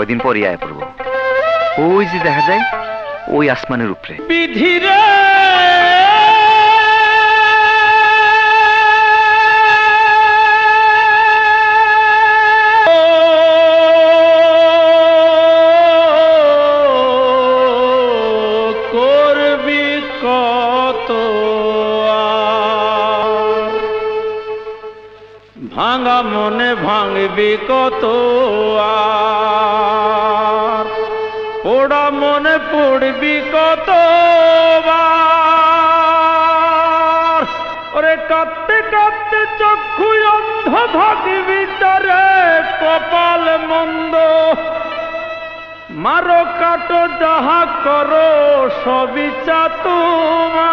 কয়দিন পরই আয়া পড়বো। ওই যে দেখা যায় ওই আসমানের উপরে। বিধিরে করবি কত ভাঙা মনে ভাঙবি কত পোড়া মনে পড়বি কত ওরে কাঁদতে কাঁদতে চক্ষু অন্ধ ভাগবি তারে কপাল মন্দ মারো কাটো যাহা করো সবই চা তোমার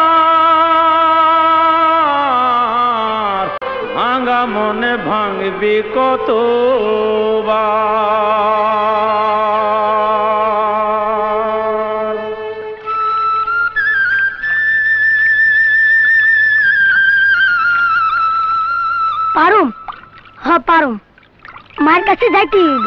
ভাঙা মনে ভাঙবি কত পারুম হ্যাঁ পারুম মার কাছে যাইতে হইব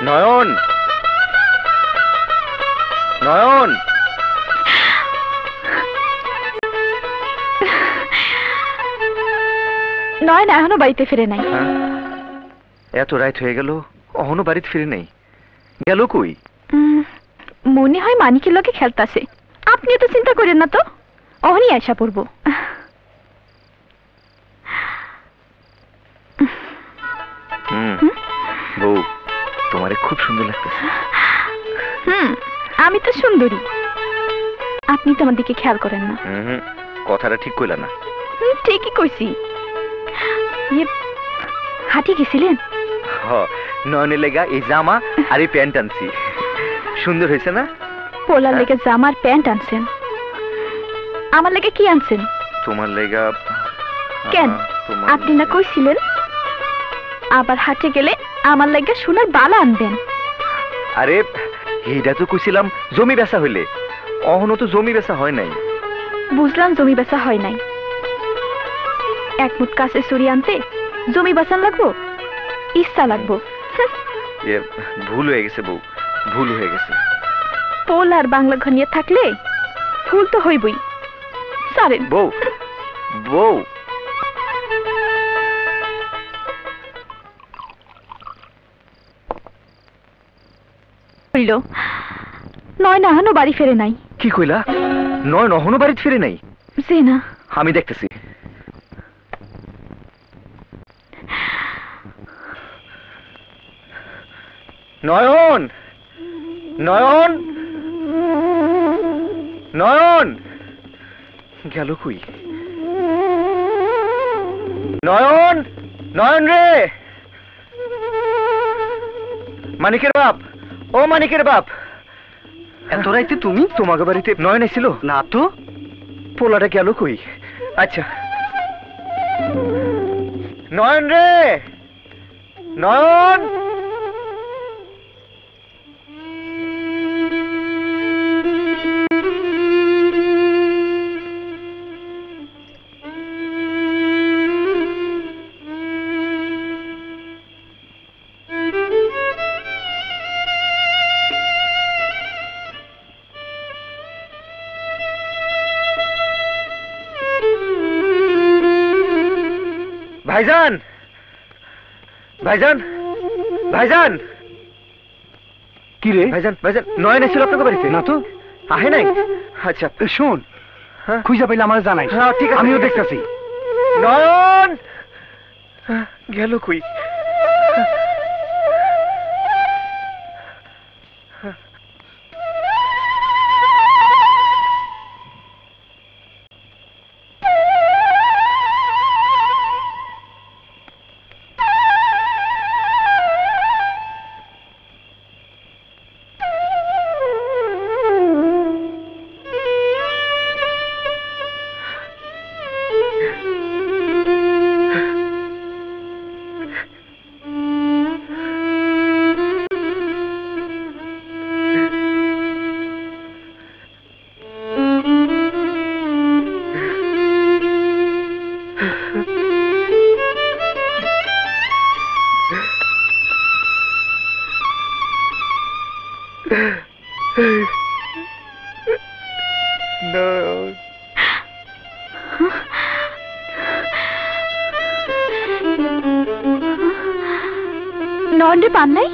নয়ন নয়ন নয়ন এখনো বাড়িতে ফিরে নাই। এত রাত হয়ে গেল এখনো বাড়িতে ফিরে নাই, গেল কই? মনে হয় মানিকের লোকে খেলতাছে। আপনি তো চিন্তা করেন না তো, অহনি আশা পড়বো। বউ তোমারে খুব সুন্দর লাগতেছে। আমি তো সুন্দরী, আপনি তো আমার দিকে খেয়াল করেন না। কথাটা ঠিক কইলা না। ঠিকই কইছি। হাঁটি গেছিলেন? নয়নের লেগা এই জামা আর এই প্যান্ট আনছি। সুন্দর হয়েছে না? পোলার লেগে জামা আর প্যান্ট আনছেন, আমার লেগে কি আনছেন? তোমার লেগা। কেন আপনি না কইছিলেন আবার হাটে গেলে আমার লেগে সোনার বালা আনবেন? আরে এইটা তো কইছিলাম জমি বেচা হইলে, অহনো তো জমি বেচা হয় নাই। বুঝলাম জমি বেচা হয় নাই, এক মুঠ কাছে চুরি আনতে জমি বেচান লাগবো? ইচ্ছা লাগবো? ভুল হয়ে গেছে বউ, ভুল হয়ে গেছে। পোল আর বাংলা ঘর নিয়ে থাকলে ভুল তো হইবই। সারেন বউ বউ হইল নয় না হানো বাড়ি ফেরে নাই। কি কইলা? নয় নহনো বাড়িতে ফিরে নাই? যে না আমি দেখতেছি। নয়ন নয়ন নয়ন গেল কই? নয়ন নয়ন রে, মানিকের বাপ, ও মানিকের বাপ, এত রাইতে তুমি? তোমাকে বাড়িতে নয়ন এসেছিল না তো? পোলাটা গেল কই? আচ্ছা নয়ন রে, নয়ন ভাইজান, ভাইজান, ভাইজান, কি রে ভাইজান? ভাইজান নয়ন এসেছিল আপনাকে বাড়িতে? না তো, আহে নাই। আচ্ছা শোন, খুঁজে পাইলে আমার জানাই। হ্যাঁ ঠিক আছে, আমিও দেখতেছি। নয়ন গেল কই? নয়ন রে পান নাই?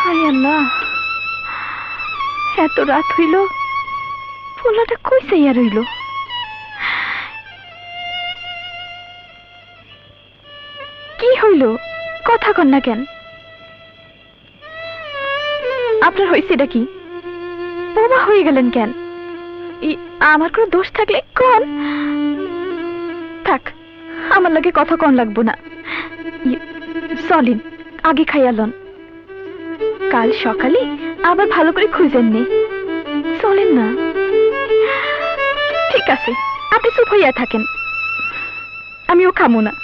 হায় আল্লাহ, এত রাত হইল, পোলাটা কই চাইয়া রইল? কি হইল? কথা কন না কেন? আপনার হয়েছে এটা কি? বোমা হয়ে গেলেন কেন? আমার কোনো দোষ থাকলে কন। থাক, আমার লাগে কথা কন লাগবো না। চলেন আগে খাইয়ালন, কাল সকালে আবার ভালো করে খুঁজেন নি। চলেন না। ঠিক আছে, আপনি চুপ হইয়া থাকেন, আমিও খামো না।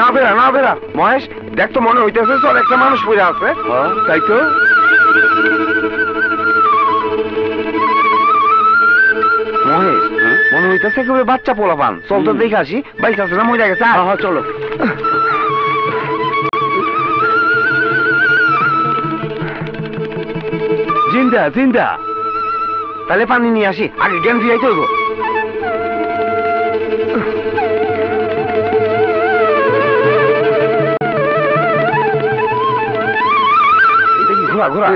না বেরা না বেরা মহেশ, দেখ তো মনে হইতেছে চল একটা মানুষ পড়ে আছে। তাই তো মহেশ, মনে হইতেছে কেউ বাচ্চা পোলা পান। চল তো দেখে আসি, বাইক আছে না মরে গেছে। চলো জিন্দা জিন্দা। তাহলে পানি নিয়ে আসি, আগে জ্ঞান ফিরাইতে হইব। ঘোরা ঘোরা।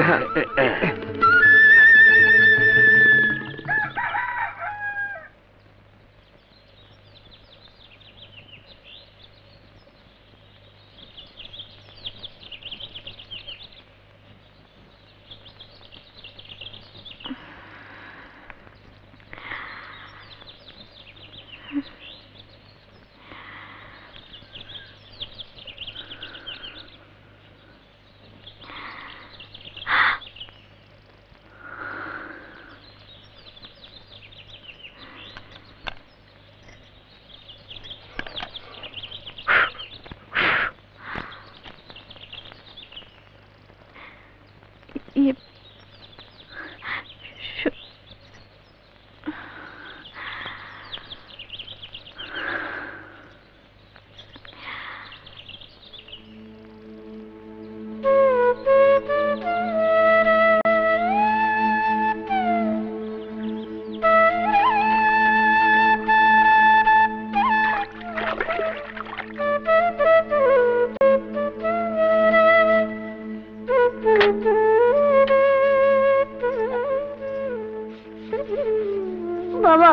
বাবা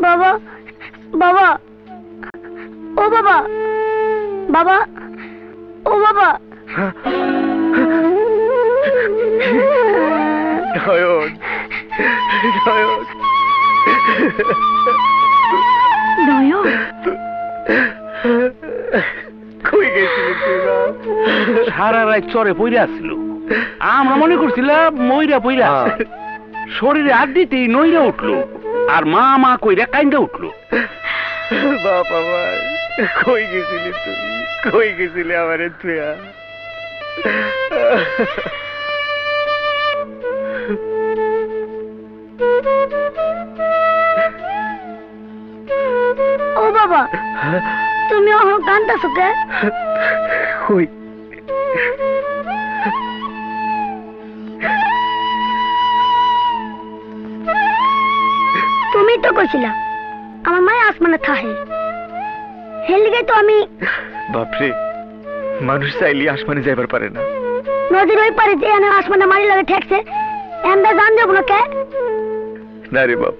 বাবা বাবা ও বাবা বাবা ও বাবা নয়ন নয়ন নয়ন কই গেছিলি তুই বাপ? সারা রাত চরে পইরা আসছিল, আমরা মনে করছিলাম মইরা পইরা আছে। শরীরে হাত দিতেই নইরা উঠলো, আর মা মা কইরা কাইন্দা উঠলো। বাপ আমার, কই গেছিলি তুই? কই গেছিলি আমারে তুইয়া? ও বাবা তুমি এখন কান্দাছো কে? কই তুমি তো কইছিলা আমার মায়ের আসমানে থাহে, হেলিগে তো আমি বাপরে, মানুষ চাইলে আসমানে যাইবার পারে না। নদীর ওই পারে যে এনে আসমানে মারি লাগে ঠেকছে, এমদা জান দেব না কে? না রে বাপ,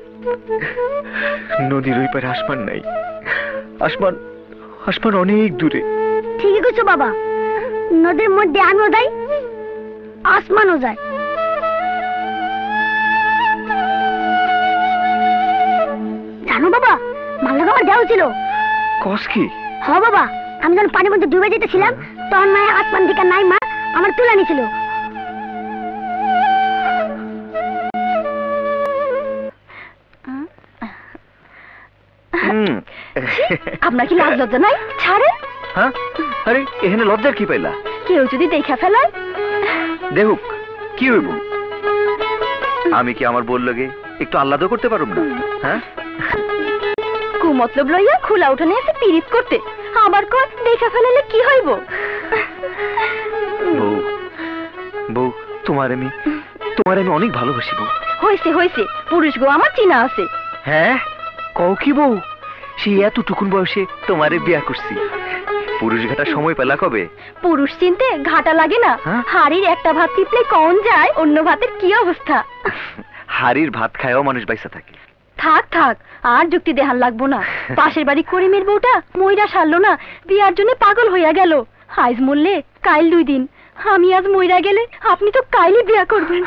নদীর ওই পারে আসমান নাই। আসমান আসমান অনেক দূরে। ঠিকই কইছো বাবা, নদীর মধ্যে আমিও যাই, আসমানও যায়। জানো বাবা, ভালো খাবার দেওয়া ছিল। কস কি? হ বাবা, আমি যখন পানির মধ্যে ডুবে যেতেছিলাম তখন মায়ের আসমান থেকে নাই মা আমার তুলে নিছিল। আপনার কি লাজ লজ্জা নাই? ছাড়েন। হ্যাঁ, আরে এখানে লজ্জার কি পাইলা? কেউ যদি দেখা ফেলায়? দেখুক কি হইব, আমি কি আমার বল লাগে একটু আহ্লাদ করতে পারব না? হ্যাঁ, কুমতলব লইয়া খোলা উঠানে এসে পিরিত করতে, আবার কর দেখা ফেলালে কি হইব? বউ বউ, তোমার আমি অনেক ভালোবাসি বউ। হইছে হইছে, পুরুষ গো আমার চিনা আছে। হ্যাঁ, কও কি বউ? সেই এতটুকুন বয়সে তোমারে বিয়া করছি, পুরুষ ঘাটা সময় পেলা কবে? পুরুষ চিনতে ঘাটা লাগে না, হাড়ির একটা ভাত টিপলে কন যায় অন্য ভাতের কি অবস্থা। হাড়ির ভাত খায়ও মানুষ বাইসা থাকে। থাক থাক, আর যুক্তি দেহার লাগবো না। পাশের বাড়ি করিমের বউটা মইরা সারলো না, বিয়ার জন্য পাগল হইয়া গেল। আজ মরলে কাইল 2 দিন, আমি আজ মইরা গেলে আপনি তো কাইলই বিয়া করবেন।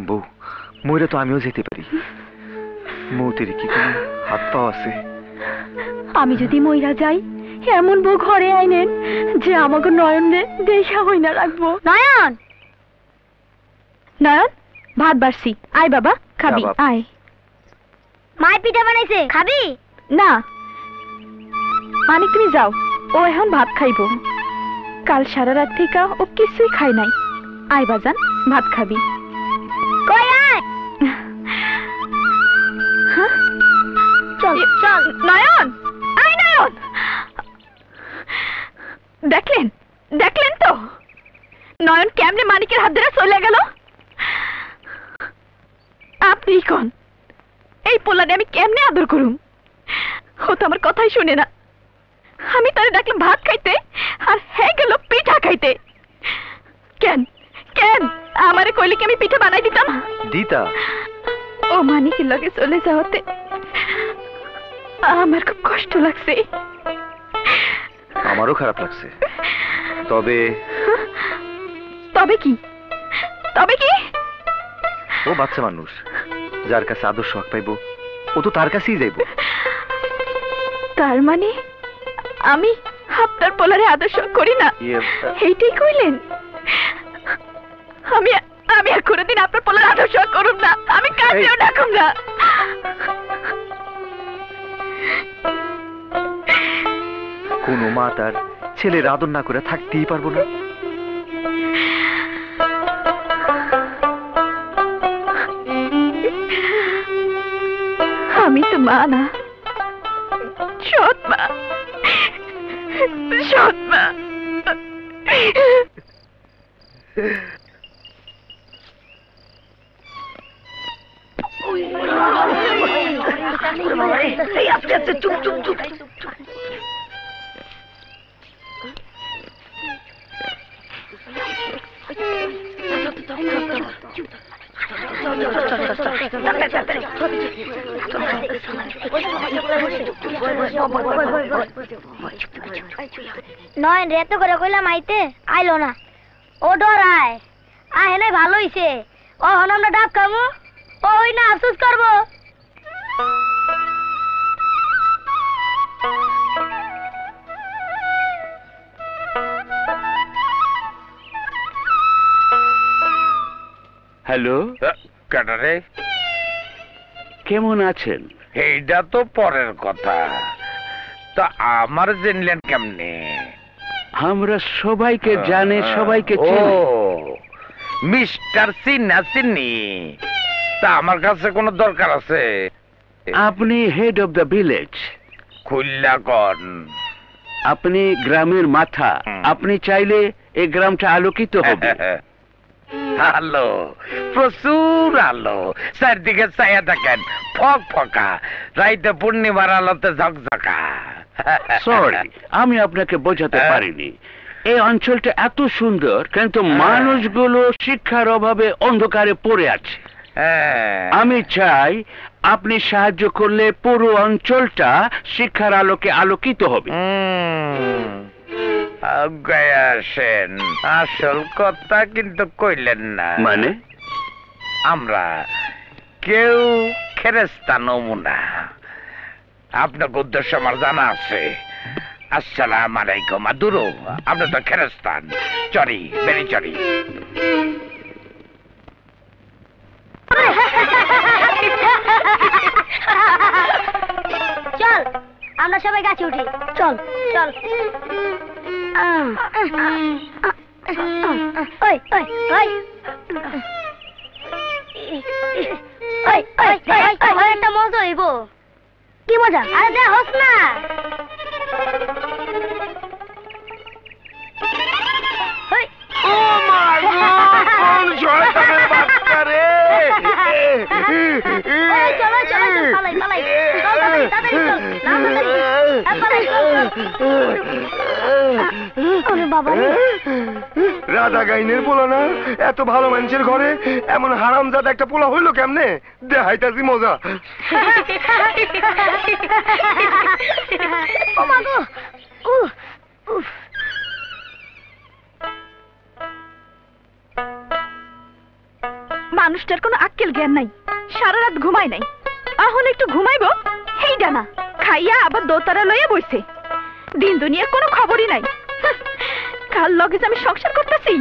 বউ, মইরা তো আমিও যেতে পারি, মৌতের কি কোনো হাত পাও আছে? আমি যদি মইরা যাই এমন বউ ঘরে আইনেন যে আমাকে নয়নে দেখা হই না রাখবো। নয়ন নয়ন, ভাত বাড়ছি, আয় বাবা খাবি, যা বাপ। আয়। মায় পিঠা বানাইছে, খাবি? না মানিক, তুমি যাও, ও এখন ভাত খাইব। কাল সারা রাত থেকে ও কিছুই খাই নাই। আয় বাজান, ভাত খাবি। কই আয়? হ্যাঁ, চল চল। নয়ন, আয় নয়ন। দেখলেন দেখলেন তো নয়ন কেমনে মানিকের হাত ধরে চলে গেল? আপনি কোন এই পোলানে আমি কেমনে আদর করুম? ও তো আমার কথাই শুনে না। আমি তারে ডাকলাম ভাত খাইতে, আর হ্যাঁ গেল পিঠা খাইতে। কেন কেন আমারে কইলে কি আমি পিঠা বানাই দিতাম? দিতা? ও মানিকের লগে চলে যাওয়াতে আমার খুব কষ্ট লাগছে। আমারও খারাপ লাগছে, তবে তবে কি? তবে কি? ও বাচ্চা মানুষ, যার কাছে আদর্শ হক পাইব ও তো তার কাছেই যাইব। তার মানে আমি আপনার পোলারে আদর্শ করি না, এইটাই কইলেন? আমি আমি আর কোনোদিন আপনার পোলার আদর্শ করুম না, আমি কাছেও ডাকুম না। কোন মা তার ছেলের আদর না করে থাকতেই পারবো না? মা না, সৎ মা, সৎ মা। নয়ন রে তো করে কইলাম আইতে আইলো না, ও ডরায়। আহে নাই ভালো হইছে, ও হন আমরা ডাব খাবো, ওই না আফসোস করবো। হ্যালো, কাটারে কেমন আছেন? এইটা তো পরের কথা, তা আমার জেনলেন কেমনে? আমরা সবাইকে জানে, সবাইকে ও চিনি। মিস্টার সিন্না সিন্নি, তা আমার কাছে কোনো দরকার আছে? আপনি হেড অফ দ্য ভিলেজ, খুল্লা কন। আপনি গ্রামের মাথা। আপনি চাইলে এই গ্রামটা আলোকিত হবে। আলো, প্রচুর আলো, চারদিকে ছায়া দেখেন, ফক ফকা, রাইতে পূর্ণিমার আলোতে ঝকঝকা। সরি, আমি আপনাকে বোঝাতে পারিনি। এই অঞ্চলটা এত সুন্দর, কিন্তু মানুষগুলো শিক্ষার অভাবে অন্ধকারে পড়ে আছে। আমি চাই আপনি সাহায্য করলে পুরো অঞ্চলটা শিক্ষার আলোকে আলোকিত হবে। আসেন, আসল কথা কিন্তু কইলেন না। মানে? আমরা কেউ খেরেস্তা নমুনা। আপনাকে উদ্দেশ্য আমার জানা আছে। আসসালাম আলাইকুম। আদুরো, আপনি তো খেরেস্তান। চরি, বেরি চরি। চল আমরা সবাই গাছে উঠি, চল চল। ওই ওই ওই ওই ওই ওই একটা মজা হইব। কি মজা? আরে যা হোস না। ও মা গো, কোন শয়তানের বাচ্চা রে! চলো চলো চল, পালাই পালাই, চল তাড়াতাড়ি চল, না পালাই, ওরে বাবা রে। রাজা গাইনের পোলা না, এত ভালো মানুষের ঘরে এমন হারামজাদা একটা পোলা হইলো কেমনে? দেখাইতাছি মজা। ও মা গো, উফ। মানুষটার কোনো আক্কেল জ্ঞান নাই, সারা রাত ঘুমায় নাই। এখন একটু ঘুমাইবো, হেইডা না, খাইয়া আবার দোতারা লইয়া বইছে। দিন দুনিয়ার কোনো খবরই নাই। কাল লগে যে আমি সংসার করতেছি।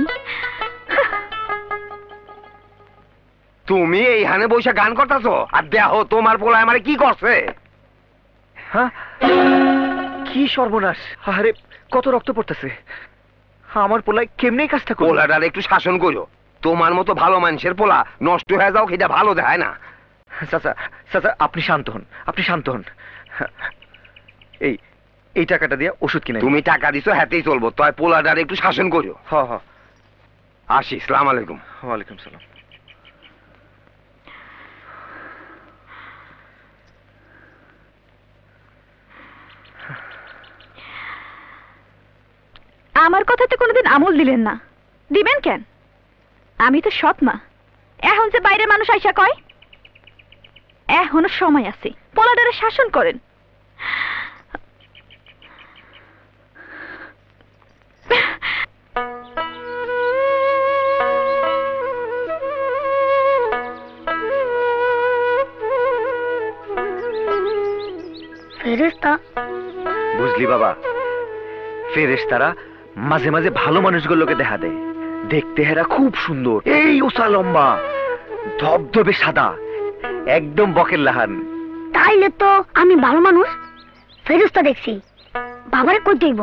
তুমি এইখানে বসে গান করতেছো, আর দেখো তোমার পোলা আমারে কি করছে। হ্যাঁ, কি সর্বনাশ! আরে কত রক্ত পড়তেছে। আমার পোলায় কেমনে কাজটা করো? পোলাটার একটু শাসন করো। তোমার মতো ভালো মানুষের পোলা নষ্ট হয়ে যাও, সেটা ভালো দেখায় না। চাচা চাচা, আপনি শান্ত হন, আপনি শান্ত হন। এই টাকাটা দিয়ে ওষুধ কিনে। তুমি টাকা দিছো, হাতেই চলবো। তাই পোলাটার একটু শাসন করো। হ হ, আসি। আসসালামু আলাইকুম। ওয়ালাইকুম সালাম। আমার কথাতে কোনোদিন আমল দিলেন না। দিবেন কেন? আমি তো সৎ মা। এখন যে বাইরে মানুষ আইসা কয়, এখনো সময় আছে, পোলাডারে শাসন করেন। ফেরেশতা? বুঝলি বাবা, ফেরেশতারা মাঝে মাঝে ভালো মানুষগুলোকে দেখা দেয়। দেখতে হেরা খুব সুন্দর, এই ওসা লম্বা, ধবধবে সাদা, একদম বকের লাহান। তাইলে তো আমি ভালো মানুষ, ফেরেশতা দেখছি। বাবারে কই দেব?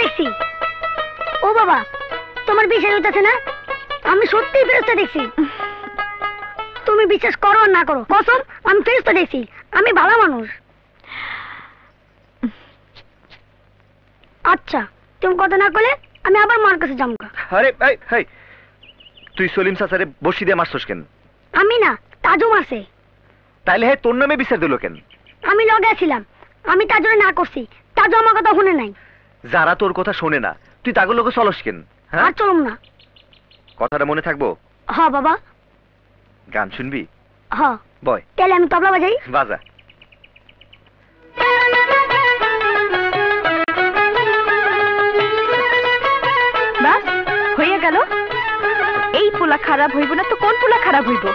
দেখছি। ও বাবা, তোমার বিশ্বাস হইতেছে না? আমি সত্যি ফেরেশতা দেখছি। তুমি বিশ্বাস করো আর না করো, কসম আমি ফেরেশতা দেখছি। আমি ভালো মানুষ। আচ্ছা, তুমি কথা না করলে আমি আবার মার কাছে যাবো। আরে এই এই তুই সলিম চাচারে বসি দিয়ে মারছস কেন? আমি না, তাজু মারছে। তাইলে হে তোর নামে বিচার দিল কেন? আমি লগে ছিলাম, আমি তাজুরে না করছি। তাজু আমার কথা শুনে নাই। যারা তোর কথা শোনে না তুই তাগুলো লোকে চলস কেন? হ্যাঁ, আর চলুম না। কথাটা মনে থাকবো। হ বাবা। গান শুনবি? হ। বয়। তাহলে আমি তবলা বাজাই। বাজা। বাস হয়ে গেল। এই পোলা খারাপ হইব না তো কোন পোলা খারাপ হইব?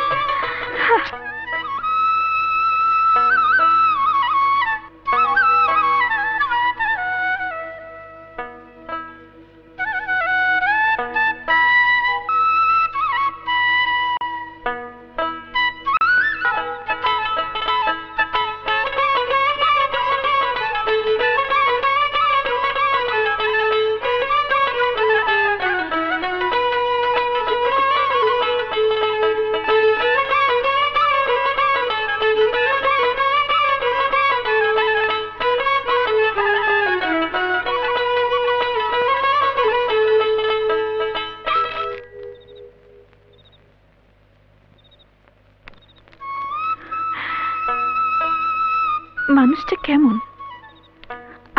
মানুষটা কেমন?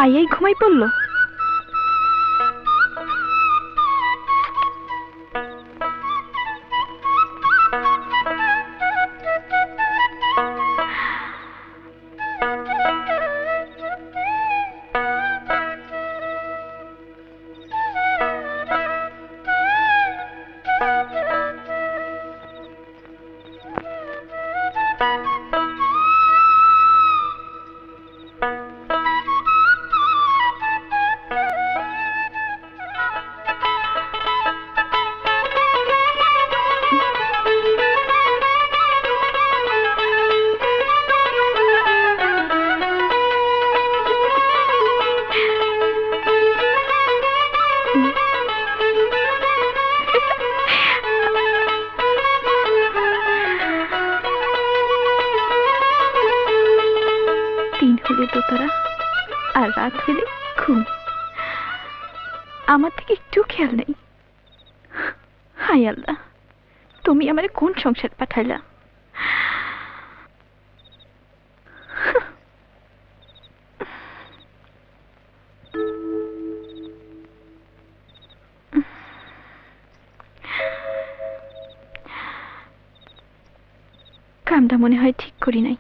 আইয়াই ঘুমাই পড়লো। দোতারা আর রাত হলে ঘুম। আমার থেকে একটু খেয়াল নেই। হাই আল্লাহ, তুমি আমারে কোন সংসার পাঠাইলা? কামটা মনে হয় ঠিক করি নাই।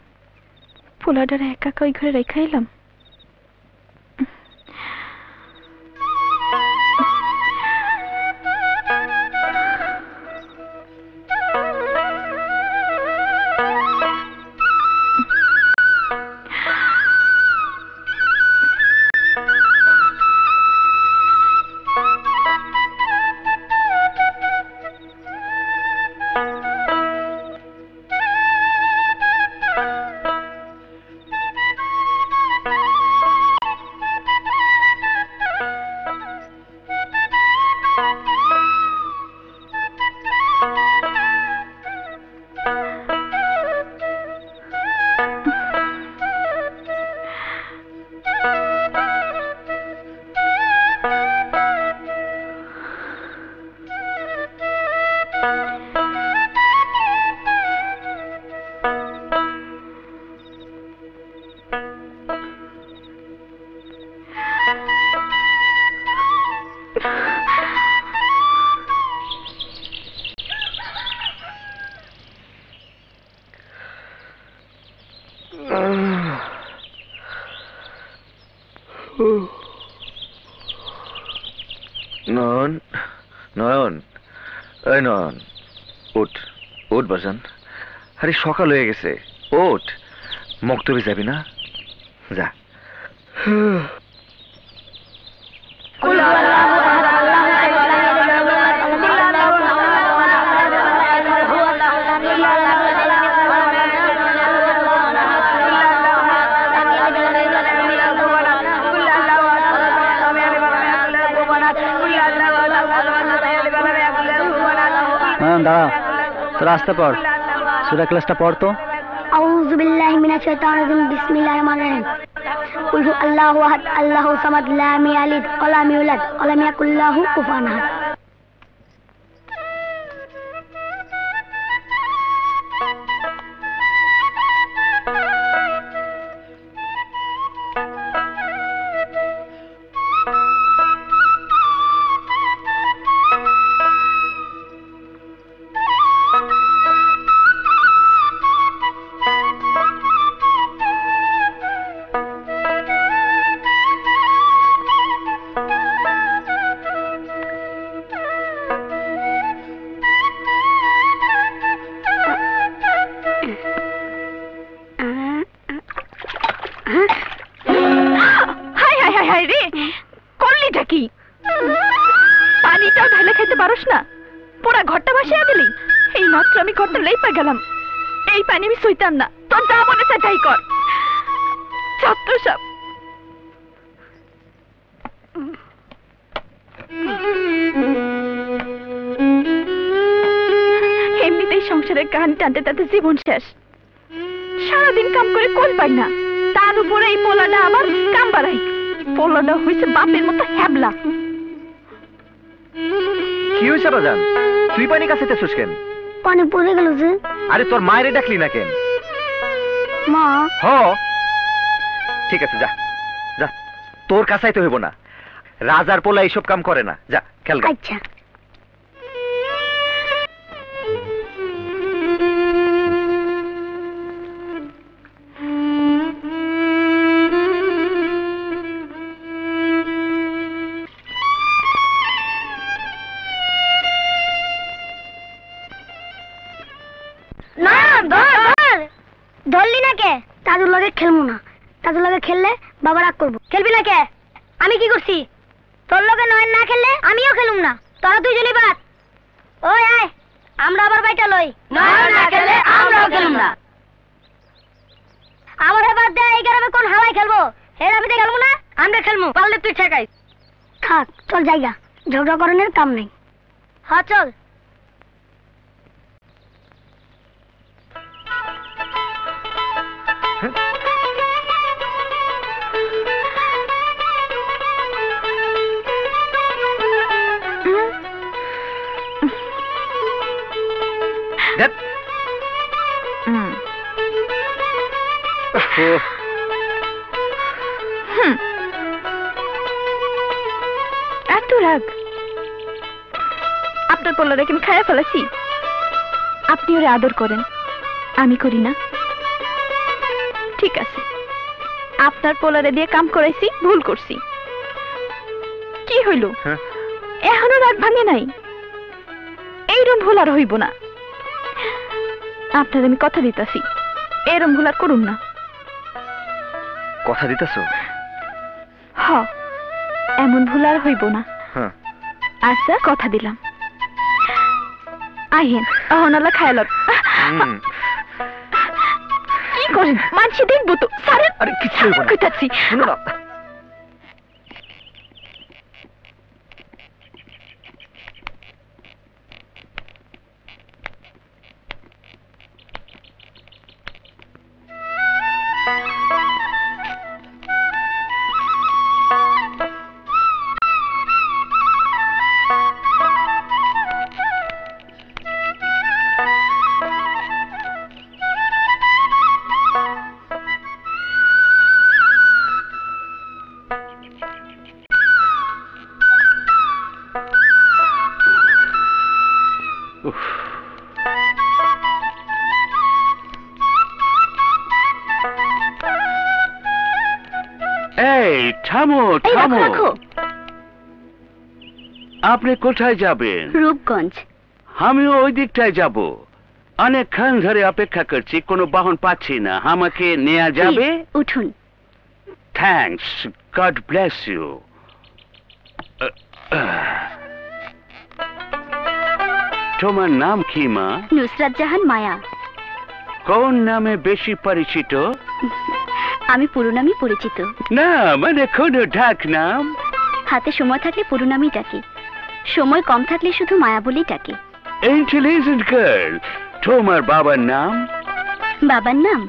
পোলাডারে একা একা ওই ঘরে রেখে এলাম। নয়ন, নয়ন, এই নয়ন, উঠ উঠ বাজান। আরে সকাল হয়ে গেছে, ওঠ। মক্তবে যাবি না? যা। দাঁড়া, তোর আসতে পড়, সূরা ক্লাসটা পড় তো। আউযু বিল্লাহি মিনাশ শাইতানির রাজিম, বিসমিল্লাহির রহমানির রহিম। কুল হু আল্লাহু আহাদ, আল্লাহু সামাদ, লাম ইয়ালিদ ওয়া লাম ইউলাদ ওয়া লাম ইয়াকুল লাহু কুফুয়ান আহাদ। হাই হাই হাই হাই রে, করলিটা কি? পানিটাও ঢালে খেতে পারোস না, পুরা ঘরটা ভাসিয়ে দিলি। এই মাত্র আমি ঘরটা লেপা গেলাম, এই পানি আমি সইতাম না। তোর যা মনে চায় তাই কর, ছাত্র সব। এমনিতেই সংসারের কাহানি টানতে টানতে জীবন শেষ। সারাদিন কাম করে কোল পাই না, তার উপরে এই পোলাটা আবার কাম বাড়াই। পোলাটা হয়েছে বাপের মতো হ্যাবলা। কি হয়েছে বাজান, তুই পানি কাছেতেছিস কেন? পানি পড়ে গেল যে। আরে তোর মায়েরে ডাকলি না কেন? মা। হ, ঠিক আছে, যা যা, তোর কাছাই তো হইব না। রাজার পোলা এইসব কাম করে না, যা খেল। আচ্ছা। না, ধর ধর। ধরলি না কে? তাজুর লগে খেলবো না, তাজুর লগে খেললে বাবা রাগ করবো। খেলবি না কে? আমি কি করছি? তোর লগে নয় না খেললে আমিও খেলুম না। তোরা দুইজনই বাদ। ওই আয়, আমরা আবার বাইটা লই। নয় না খেললে আমরাও খেলুম না। আমার বাদ দে, এই গ্রামে কোন হাওয়াই খেলবো? এর আমি তো খেলবো না, আমরা খেলবো। পারলে তুই ঠেকাই। থাক, চল জায়গা, ঝগড়া করানোর কাম নেই। হ্যাঁ চল। এত রাগ? আপনার পোলারে আমি খায়া ফেলাছি। আপনি ওরে আদর করেন, আমি করি না। ঠিক আছে, আপনার পোলারে দিয়ে কাম করাইছি, ভুল করছি। কি হইল? এখনো রাগ ভাঙে নাই। এইরকম ভুল আর হইব না। আপনার আমি কথা দিতাছি, এরম ভুল আর করুন না। কথা দিতেছ? হ, এমন ভুল আর হইব না। আচ্ছা, কথা দিলাম। আহেন, অহনালা খায়াল। কি করেন? মানসি দেখবো তো। আরে কিছু হইব না, কইতাছি। শুনো না। এই থামো এই রাখো, থামো, রাখো। আপনি কোথায় যাবেন? রূপগঞ্জ। আমিও ওই দিকটায় যাব। অনেকক্ষণ ধরে অপেক্ষা করছি, কোনো বাহন পাচ্ছি না। আমাকে নেওয়া যাবে? উঠুন। Thanks, God bless you. তোমার নাম কি মা? নুসরাত জাহান মায়া। কোন নামে বেশি পরিচিত? আমি পুরো নামই পরিচিত। না, মানে কোন ডাক নাম? হাতে সময় থাকলে পুরো নামই ডাকি, সময় কম থাকলে শুধু মায়া বলেই ডাকি। Intelligent girl. তোমার বাবার নাম? বাবার নাম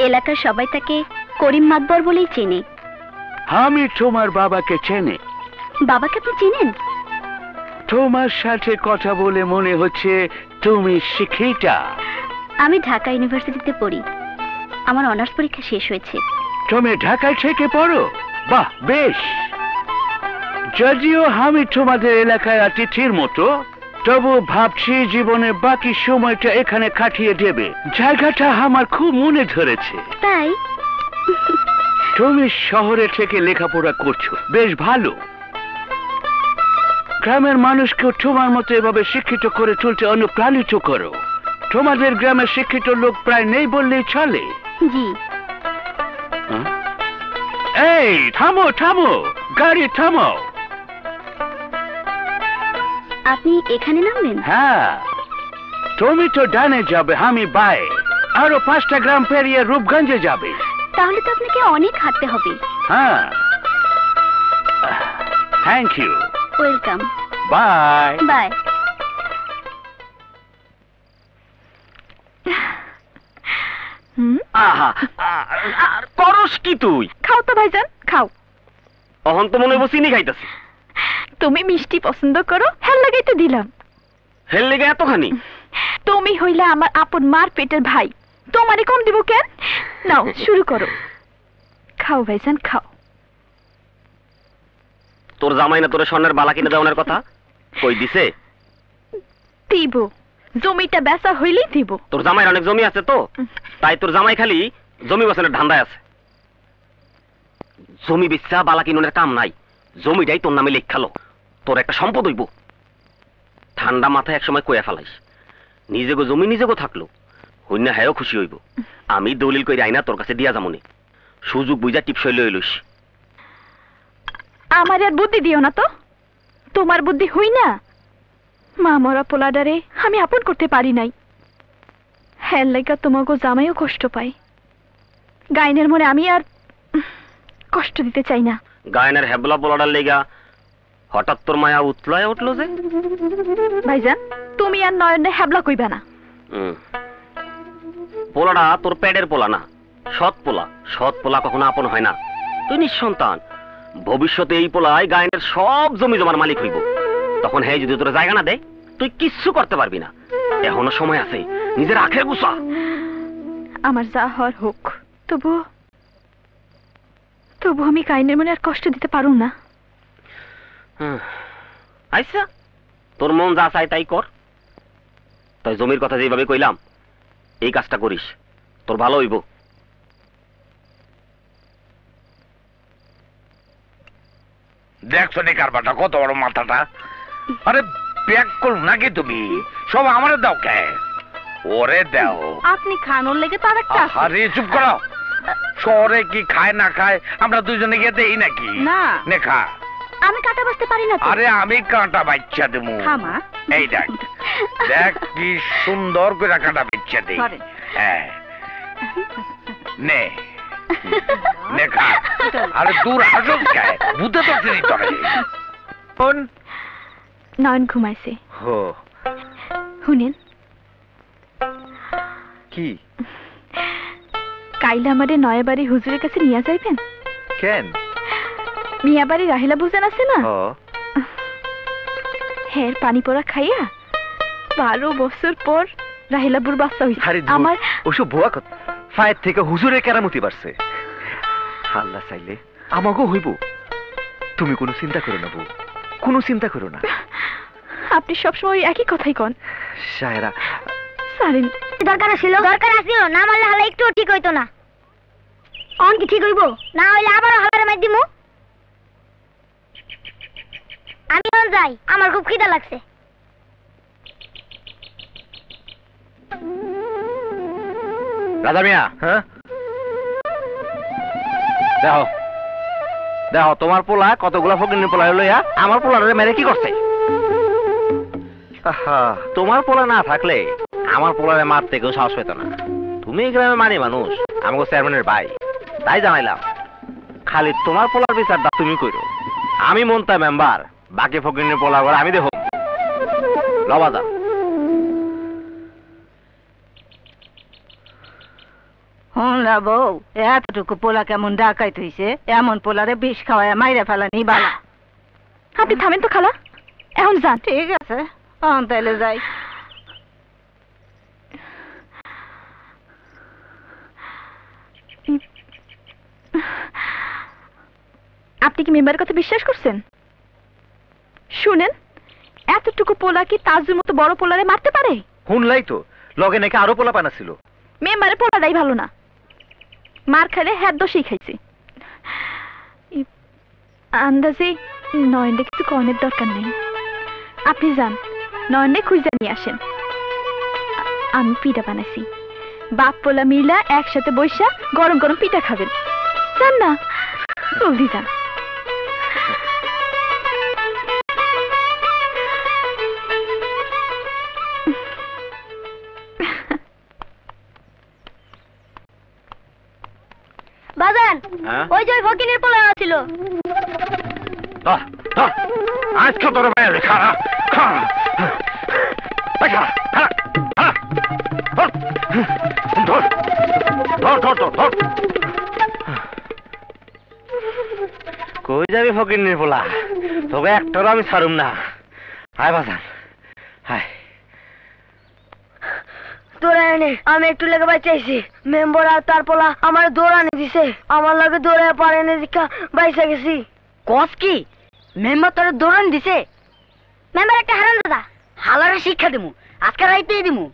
এলাকার সবাই তাকে করিম মাতবর বলেই চেনে। আমি তোমার বাবাকে চেনে। বাবাকে আপনি চেনেন? তোমার সাথে কথা বলে মনে হচ্ছে তুমি শিক্ষিতা। আমি ঢাকা ইউনিভার্সিটিতে পড়ি, আমার অনার্স পরীক্ষা শেষ হয়েছে। তুমি ঢাকায় থেকে পড়ো? বাহ, বেশ। যদিও আমি তোমাদের এলাকায় অতিথির মতো, তবু ভাবছি জীবনের বাকি সময়টা এখানে কাটিয়ে দেবে। জায়গাটা আমার খুব মনে ধরেছে। তাই? তুমি শহরে থেকে লেখাপড়া করছো, বেশ ভালো। গ্রামের মানুষকেও তোমার মতো এভাবে শিক্ষিত করে তুলতে অনুপ্রাণিত করো। তোমাদের গ্রামে শিক্ষিত লোক প্রায় নেই বললেই চলে। জি। এই থামো থামো, গাড়ি থামো। আপনি এখানে নামবেন? হ্যাঁ, তুমি তো ডানে যাবে, আমি বায়ে। আরো 5টা গ্রাম পেরিয়ে রূপগঞ্জে যাবে। তাহলে তো আপনাকে অনেক হাঁটতে হবে। হ্যাঁ, thank you. Welcome. Bye bye. আহা, করস কি তুই? খাও তো ভাইজান, খাও। অহন তো মনে হইব চিনি খাইতাছি। তুমি মিষ্টি পছন্দ করো, হ্যাঁ লাগাই তো দিলাম। হেল লেগে এতখানি? তুমি হইলে আমার আপন মার পেটের ভাই, তোমারে কম দিব কেন? নাও শুরু করো, খাও ভাইজান খাও। তোর জামাই না তোর স্বর্ণের বালা কিনে দেওয়ার কথা কই দিছে? দিব, জমিটা বেচা হইলেই দিব। তোর জামাইয়ের অনেক জমি আছে তো, তাই তোর জামাই খালি জমি বছরের ধান্দায় আছে। জমি বেচা বালা কিনের কাম নাই, জমিটাই তোর নামে লেখালো, তোর একটা সম্পদ হইব। ঠান্ডা মাথায় একসময় কইয়া ফেলাইস, নিজেগো জমি নিজেগো থাকলো, হইনা হ্যাঁ খুশি হইব। আমি দলিল কই আইনা তোর কাছে দিয়া যামনি, সুযোগ বুঝা টিপসই লই লইস। আমার আর বুদ্ধি দিও না তো, তোমার বুদ্ধি হই না। মা মরা পোলাডারে আমি আপন করতে পারি নাই, হ্যাঁ লাইকা তোমাকে জামাইও কষ্ট পাই। গাইনের মনে আমি আর কষ্ট দিতে চাই না। গায়নের হেবলা পোলাডার লেগা হঠাৎ তোর মায়া উতলায় উঠলো যে? ভাইজান তুমি আর নয়নে হ্যাবলা কইবা না। পোলাটা তোর পেটের পোলা না, সৎ পোলা। সৎ পোলা কখনো আপন হয় না। তুই নিঃসন্তান, ভবিষ্যতে এই পোলায় গায়নের সব জমি জমার মালিক হইব। তখন হ্যাঁ যদি তোর জায়গা না দেয়, তুই কিচ্ছু করতে পারবি না। এখনো সময় আছে, নিজের আখের গুছা। আমার যা হওয়ার হোক, তবু তবু আমি গাইনের মনে আর কষ্ট দিতে পারুম না। আচ্ছা, তোর মন যা চাই তাই কর। তাই জমির কথা যেভাবে কইলাম, এই কাজটা করিস, তোর ভালো হইব। দেখছো নি কারবারটা কত বড় মাথাটা? আরে ব্যাগ করুন নাকি তুমি? সব আমারে দাও কে? ওরে দাও। আপনি খানোর লেগে তার একটা আছে। আরে চুপ করো। শহরে কি খায় না খায় আমরা দুজনে গিয়ে দেই নাকি? না। নে খা। আমি কাটা বসতে পারি না তো। আরে আমি কাঁটা বাচ্চা দেবো। খামা। এই দেখ, দেখ কি সুন্দর করে কাঁটা বাচ্চা দেই। ধরেন। হ্যাঁ, নে নে খা। আরে দূর আসুক কে? ভূতে তো চিনি তোরে। কোন? নয়ন ঘুমাইছে। হো, শুনেন কি? কাইলে আমারে নয়াবাড়ি হুজুরের কাছে নিয়ে যাইবেন? কেন? মিয়াবাড়ি রাহিলা বুঝেন আছে না? ও, হের পানি পড়া খাইয়া 12 বছর পর রাহিলাবুর বাচ্চা হইছে। আরে আমার ওসব ভুয়া কথা। ফায়ের থেকে হুজুরের কেরামতি বাড়ছে। আল্লাহ চাইলে আমাকেও হইব। তুমি কোনো চিন্তা করো না বউ, কোনো চিন্তা করো না। আপনি সবসময় একই কথাই কন। শায়রা, সারেন। দরকার ছিল, দরকার আছিল না, মারলে হালা একটু ঠিক হইতো না। অন কি ঠিক হইব? না হইলে আবারও হালারে মার দিমু। আমি অন যাই, আমার খুব খিদা লাগছে। রাজা মিয়া, হ্যাঁ দেখো দেখো তোমার পোলা কতগুলা ফকিনের পোলা লইয়া আমার পোলারে মেরে কি করছে? আহা, তোমার পোলা না থাকলে আমার পোলারে মারতে কেউ সাহস পেত না। তুমি এই গ্রামে মানি মানুষ, আমাকে চেয়ারম্যানের ভাই, তাই জানাইলাম। খালি তোমার পোলার বিচারটা তুমি কইরো, আমি মনতা মেম্বার, বাকি ফকিনের পোলা আমি দেখো। লবা যাও। না বউ, এতটুকু পোলা কেমন ডাকাইত হইছে, এমন পোলারে বিষ খাওয়ায় মাইরা ফেলানি বালা। আপনি থামেন তো খালা, এখন যান। ঠিক আছে, তাইলে যাই। আপনি কি মেম্বারের কথা বিশ্বাস করছেন? শুনেন, এতটুকু পোলা কি তাজুর মতো বড় পোলারে মারতে পারে? শুনলাই তো, লগে নাকি আরো পোলা পানা ছিল। মেম্বারের পোলাটাই ভালো না, মার খেলে হ্যাঁ দোষই খাইছে। আন্দাজে নয়নরে কিছু কর্ণের দরকার নেই, আপনি যান নয়নে খুঁজে নিয়ে আসেন। আমি পিঠা বানাইছি, বাপ পোলা মিলা একসাথে বৈশা গরম গরম পিঠা খাবেন। যান না, জলদি যান। বাজান, ওই যে ওই ফকিনের পোলা ছিল। আজকে তোর বাইরে খারা খারা কই যাবি ফকির পোলা, তোকে একটারও আমি ছাড়ুম না। হায় বাজান, হায়। দৌড়ানি আমি একটু লেগে বাইচাইছি, মেম্বার আর তার পোলা আমার দৌড়ানি দিছে, আমার লাগে দৌড়ে পারেনি দেখা বাইসা গেছি। কস কি মেম্বার তোর দৌড়ানি দিছে? মেম্বার একটা হারান দাদা, হালারে শিক্ষা দিমু, আজকে রাইতেই দিমু।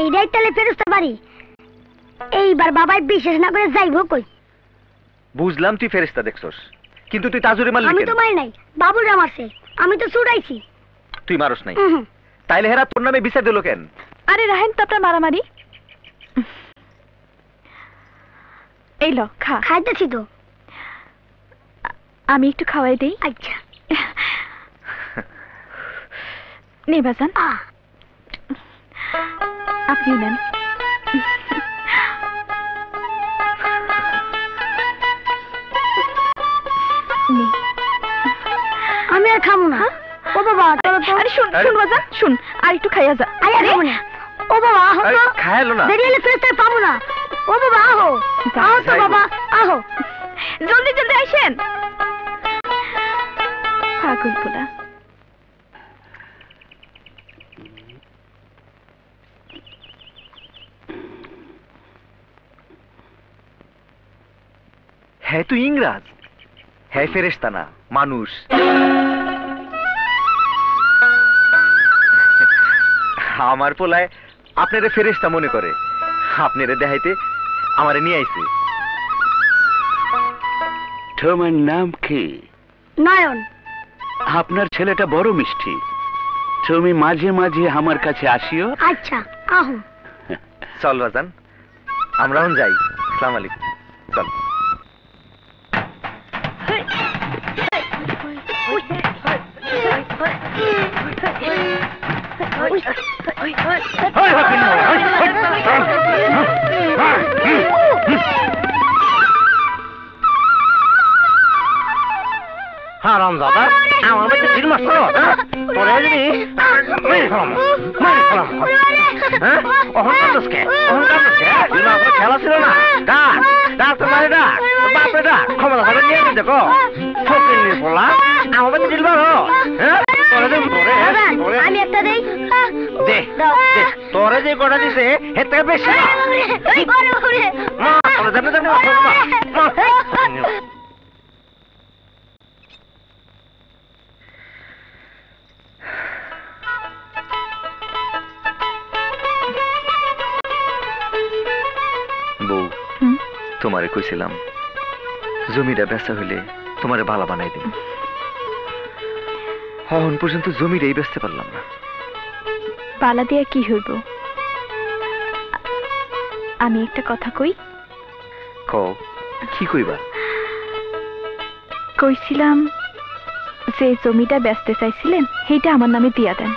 এইটাই তাহলে ফেরস্তা বাড়ি। এইবার বাবাই বিশেষ না করে যাইব কই? বুঝলাম তুই ফেরেশতা দেখছস, কিন্তু তুই তাজুরে মারলি আমি কেন? তো মারি নাই, বাবুরা মারছে, আমি তো ছুটাইছি। তুই মারস নাই, তাইলে হেরা তোর নামে বিচার দিল কেন? আরে রাহেন তো আপনার মারামারি। এই লো খা। খাইতেছি তো। আমি একটু খাওয়াই দেই। আচ্ছা নে বাজান, আপনি নেন। আমি আর খাবো না। ও বাবা চলো তো। আরে শুন শুন বাজান, শুন, আর একটু খাইয়া যা। আরে খাবো না। ও বাবা আহো তো। খায়ালো না। দেরি হলে ফেরস্তায় পাবো না। ও বাবা আহো, আহো তো বাবা আহো। জলদি জলদি আইসেন। পাগল পোলা। হ্যাঁ তুই ইংরাজ, হ্যাঁ ফেরেশতা না, মানুষ। আমার পোলায় আপনারে ফেরেশতা মনে করে, আপনারে দেখাইতে আমারে নিয়ে আইছে। তোমার নাম কি? নয়ন। আপনার ছেলেটা বড় মিষ্টি, তুমি মাঝে মাঝে আমার কাছে আসিও। আচ্ছা আহো। চল বাজান, আমরা এখন যাই। আসসালামু আলাইকুম। চল। হারাম দাদা, আমার বাড়িতে ঢিল মারছো, তোরে যদি খেলা ছিল না। ডাক ডাক তোমার ডাক, বাপরে ডাক, ক্ষমতা হবে নিয়ে দেখো ফকির পোলা আমার বাড়িতে ঢিল মারো। আমি একটা দেই। দে তোরে যে কটা দিছে এর থেকে বেশি বউ, তোমারে কইছিলাম জমিটা বেচা হইলে তোমারে বালা বানাই দিব। এখন পর্যন্ত জমিটাই বেচতে পারলাম না। পালা দিয়া কি হইব? আমি একটা কথা কই। কও কি কইবা? কইছিলাম যে জমিটা বেচতে চাইছিলেন সেইটা আমার নামে দিয়া দেন।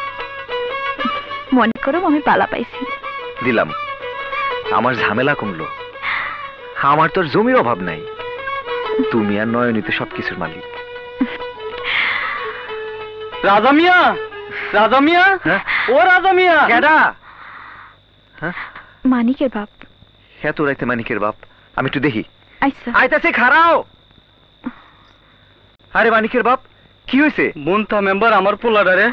মনে করো আমি পালা পাইছি। দিলাম, আমার ঝামেলা কমলো। আমার তোর জমির অভাব নাই, তুমি আর নয়নীতে সবকিছুর মালিক। রাজা মিয়া, রাজা মিয়া, ও রাজা মিয়া। কেডা? মানিকের বাপ। এত রাইতে মানিকের বাপ? আমি একটু দেখি। আচ্ছা আইতাছে, খাড়াও। আরে মানিকের বাপ, কি হয়েছে? মুন্তা মেম্বার আমার পোলাডারে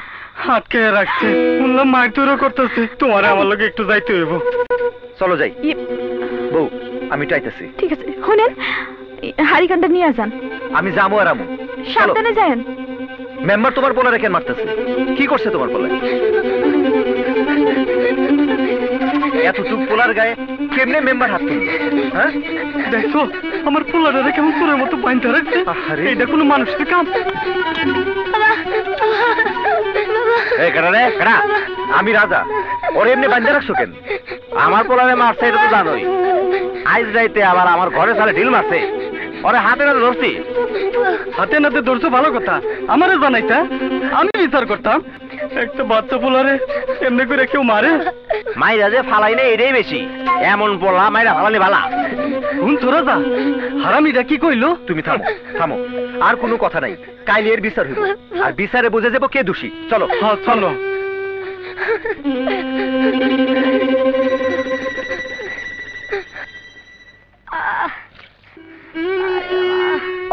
আটকে রাখছে, শুনলাম মার তোরও করতেছে। তোমার আমার লোক একটু যাইতে হইব। চলো যাই। বউ, আমি একটু আইতাছি। ঠিক আছে, শুনেন হারিকানটা নিয়ে যান। আমি যাবো আর আমু। সাবধানে যান। মেম্বার তোমার পোলারে কেন মারতেছে? কি করছে তোমার পোলারে? এতটুক পোলার গায়ে কেমনে মেম্বার হাত তুলবে? হ্যাঁ দেখো আমার পোলাডারে কেমন তোরের মতো বাইন্ধা রাখছে। এটা কোনো মানুষের কাম? আমি রাজা, ওর এমনি বান্ধা রাখছো কেন? আমার পোলারে মারছে এটা তো জানোই। আজ রাইতে আবার আমার ঘরে সালে ঢিল মারছে। ওরে হাতে নাতে ধরছি। হাতে নাতে ধরছো ভালো কথা, আমারে জানাইতা আমি বিচার করতাম। একটা বাচ্চা পোলারে এমনি করে কেউ মারে? মাইরা যে ফালাই নেই এটাই বেশি। এমন পোলা মাইরা ফালালি ভালা। শুন তো রাজা, হারামিটা কি কইলো? তুমি থামো, থামো, আর কোনো কথা নাই। কাইলে এর বিচার হইব, আর বিচারে বুঝে যাবো কে দোষী। চলো। হ্যাঁ চলো।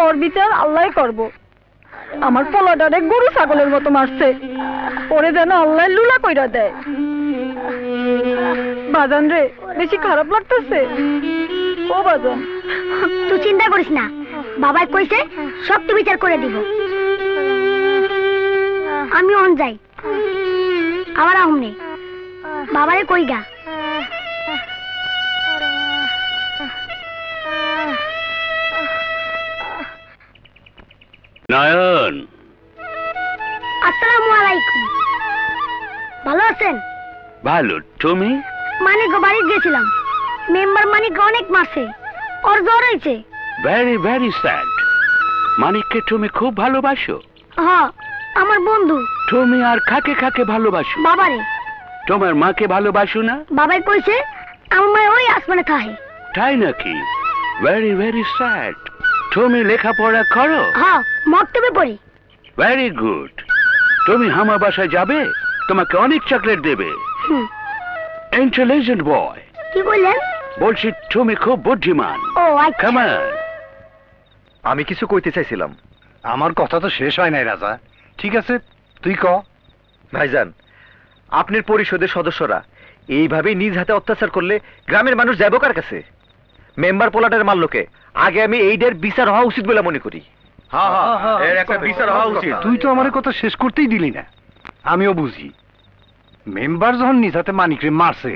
ওর বিচার আল্লাহ করব। আমার পোলাটারে গরু ছাগলের মতো মারছে, ওরে যেন আল্লাহ লুলা কইরা দেয়। বাজান রে, বেশি খারাপ লাগতেছে। ও বাজান, তুই চিন্তা করিস না, বাবাই কইছে সব তুই বিচার করে দিব। আমি অন যাই, আবার আহমনে বাবারে কই গা। নয়ন, আসসালামু আলাইকুম। ভালো আছেন? ভালো, তুমি? মানিক বাড়ি গেছিলাম, মেম্বার মানিক অনেক মারছে, ওর জ্বর হয়েছে। Very very sad. মানিককে তুমি খুব ভালোবাসো? হ্যাঁ, আমার বন্ধু। তুমি আর কাকে কাকে ভালোবাসো? বাবারে। তোমার মাকে ভালোবাসো না? বাবাই কইছে আমার মা ওই আসমানে থাকে। তাই নাকি? Very very sad. তুমি লেখাপড়া করো? হ্যাঁ, মক্তবে পড়ি। Very good. তুমি আমার বাসায় যাবে, তোমাকে অনেক চকলেট দেবে। Intelligent boy. কি বললেন? বলছি তুমি খুব বুদ্ধিমান। ও আচ্ছা। Come on. আমি কিছু কইতে চাইছিলাম। আমার কথা তো শেষ হয় নাই রাজা। ঠিক আছে, তুই ক। ভাইজান, আপনার পরিষদের সদস্যরা এইভাবে নিজ হাতে অত্যাচার করলে গ্রামের মানুষ যাবো কার কাছে? মেম্বার পোলাটার মাল্যকে আগে আমি এইটার বিচার হওয়া উচিত বলে মনে করি। এর একটা বিচার হওয়া উচিত। তুই তো আমার কথা শেষ করতেই দিলি না। আমিও বুঝি, মেম্বার যখন নিজ হাতে মানিকরে মারছে,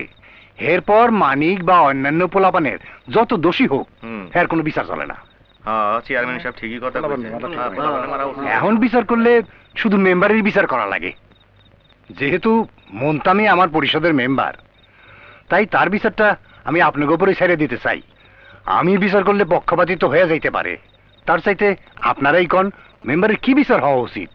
এরপর মানিক বা অন্যান্য পোলাপানের যত দোষী হোক, এর কোনো বিচার চলে না। চেয়ারম্যান সাহেব ঠিকই কথা বলছেন। এখন বিচার করলে শুধু মেম্বারের বিচার করা লাগে। যেহেতু মন্তামি আমার পরিষদের মেম্বার, তাই তার বিচারটা আমি আপনাকে উপরে ছেড়ে দিতে চাই। আমি বিচার করলে পক্ষপাতিত্ব হয়ে যাইতে পারে। তার চাইতে আপনারাই কোন মেম্বারের কি বিচার হওয়া উচিত?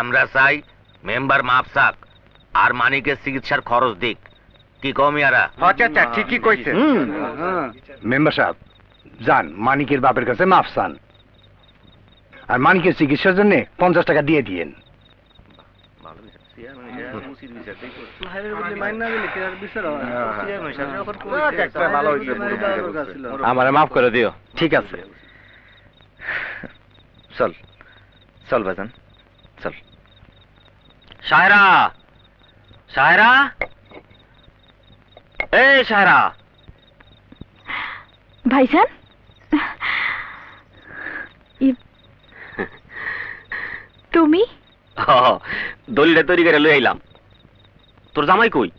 আমরা চাই মেম্বার মাপ চাক আর মানিকের চিকিৎসার খরচ দিক। কি কমিয়ারা? আচ্ছা, ঠিকই কইছে। মেম্বার সাহেব, যান মানিকের বাপের কাছে মাফ চান, আর মানিকের চিকিৎসার জন্য 50 টাকা দিয়ে দিয়েন। আমারে মাফ করে দিও। ঠিক আছে, চল চল ভাইজান, চল। সায়রা, সায়রা, এই সায়রা। ভাইজান, তুমি? দলিলটা তৈরি করে লই আইলাম। তোর জামাই কই?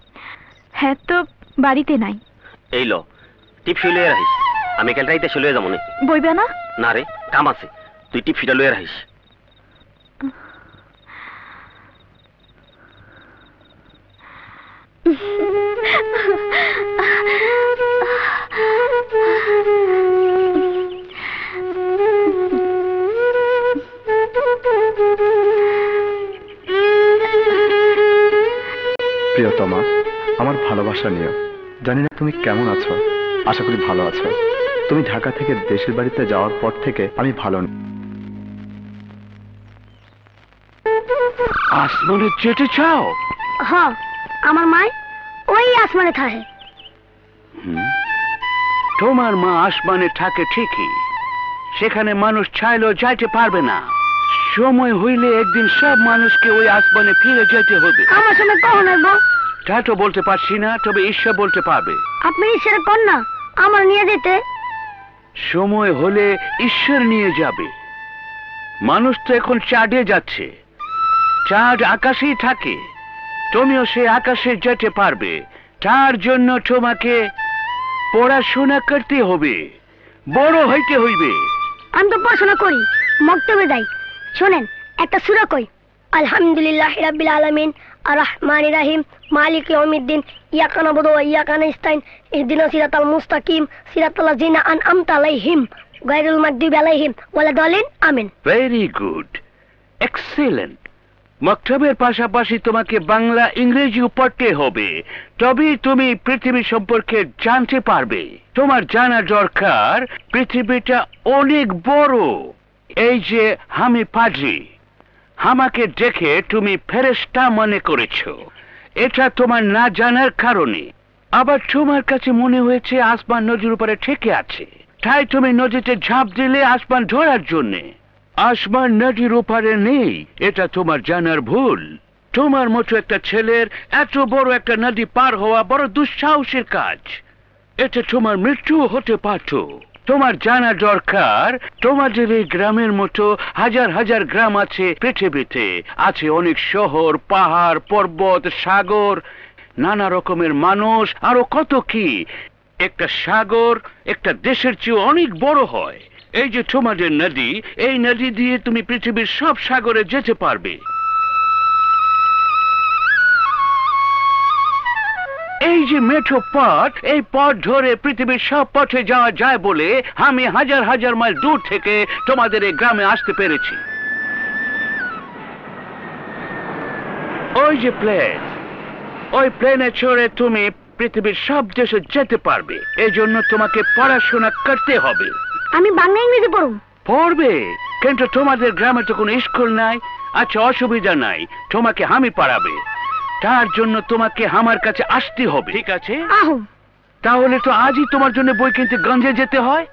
হ্যাঁ, তো বাড়িতে নাই। এই লো, টিপসই লইয়া রাখিস। আমি কাল রাইতে চলে যাবো। বইবে না? না রে, কাম আছে। তুই টিপসিটা লইয়া রাখিস। তমা, আমার ভালোবাসা নিও। জানি না তুমি কেমন আছো, আশা করি ভালো আছো। তুমি ঢাকা থেকে দেশের বাড়িতে যাওয়ার পর থেকে আমি ভালো নেই। আসমানে যেতে চাও? হ, আমার মায় ওই আসমানে থাকে। তোমার মা আসমানে থাকে ঠিকই, সেখানে মানুষ চাইলেও যাইতে পারবে না। সময় হইলে একদিন সব মানুষকে ওই আসমানে ফিরে যেতে হবে। আমার সময় কখন হইব? তা তো বলতে পারছি না, তবে ঈশ্বর বলতে পারবে। আপনি ঈশ্বরের কন্যা, আমার নিয়ে যেতে। সময় হলে ঈশ্বর নিয়ে যাবে। মানুষ তো এখন চাঁদে যাচ্ছে, চাঁদ আকাশেই থাকে, তুমিও সে আকাশে যেতে পারবে। তার জন্য তোমাকে পড়াশোনা করতে হবে, বড় হইতে হইবে। আমি তো পড়াশোনা করি, মক্তবে যাই। শোনেন একটা সূরা কই, আলহামদুলিল্লাহ রাব্বিল আলামিন আর রহমানির রহিম মালিক ইয়াউমিদ্দিন ইয়াকা নাবুদু ওয়া ইয়াকা নাস্তাইন ইহদিনাস সিরাতাল মুস্তাকিম সিরাতাল লাযিনা আনআমতা আলাইহিম গায়রুল মাগদুবি আলাইহিম ওয়ালা দালিন। আমিন। Very good, excellent. মক্তবের পাশাপাশি তোমাকে বাংলা ইংরেজিও পড়তে হবে, তবেই তুমি পৃথিবী সম্পর্কে জানতে পারবে। তোমার জানা দরকার পৃথিবীটা অনেক বড়। এই যে আমি পাজি, আমাকে দেখে তুমি ফেরেশতা মনে করেছো, এটা তোমার না জানার কারণে। আবার তোমার কাছে মনে হয়েছে আসমান নদীর উপরে ঠেকে আছে, তাই তুমি নদীতে ঝাঁপ দিলে আসমান ধরার জন্যে। আসমান নদীর ওপারে নেই, এটা তোমার জানার ভুল। তোমার মতো একটা ছেলের এত বড় একটা নদী পার হওয়া বড় দুঃসাহসের কাজ। এতে তোমার মৃত্যু হতে পারত। তোমার জানা দরকার তোমাদের এই গ্রামের মতো হাজার হাজার গ্রাম আছে পৃথিবীতে। আছে অনেক শহর, পাহাড়, পর্বত, সাগর, নানা রকমের মানুষ, আরো কত কি। একটা সাগর একটা দেশের চেয়ে অনেক বড় হয়। এই যে তোমাদের নদী, এই নদী দিয়ে তুমি পৃথিবীর সব সাগরে যেতে পারবে। এই যে মেঠো পথ, এই পথ ধরে পৃথিবীর সব পথে যাওয়া যায় বলে আমি হাজার হাজার মাইল দূর থেকে তোমাদের এই গ্রামে আসতে পেরেছি। ওই যে প্লেন, ওই প্লেনে চড়ে তুমি পৃথিবীর সব দেশে যেতে পারবে। এই জন্য তোমাকে পড়াশোনা করতে হবে। আমি বাংলা ইংরেজি পড়ব। পড়বে, কিন্তু তোমাদের গ্রামে তো কোনো স্কুল নাই। আচ্ছা, অসুবিধা নাই, তোমাকে আমি পড়াবে। তার জন্য তোমাকে আমার কাছে আসতে হবে, ঠিক আছে? তাহলে তো আজই তোমার জন্য বই কিনতে গঞ্জে যেতে হয়।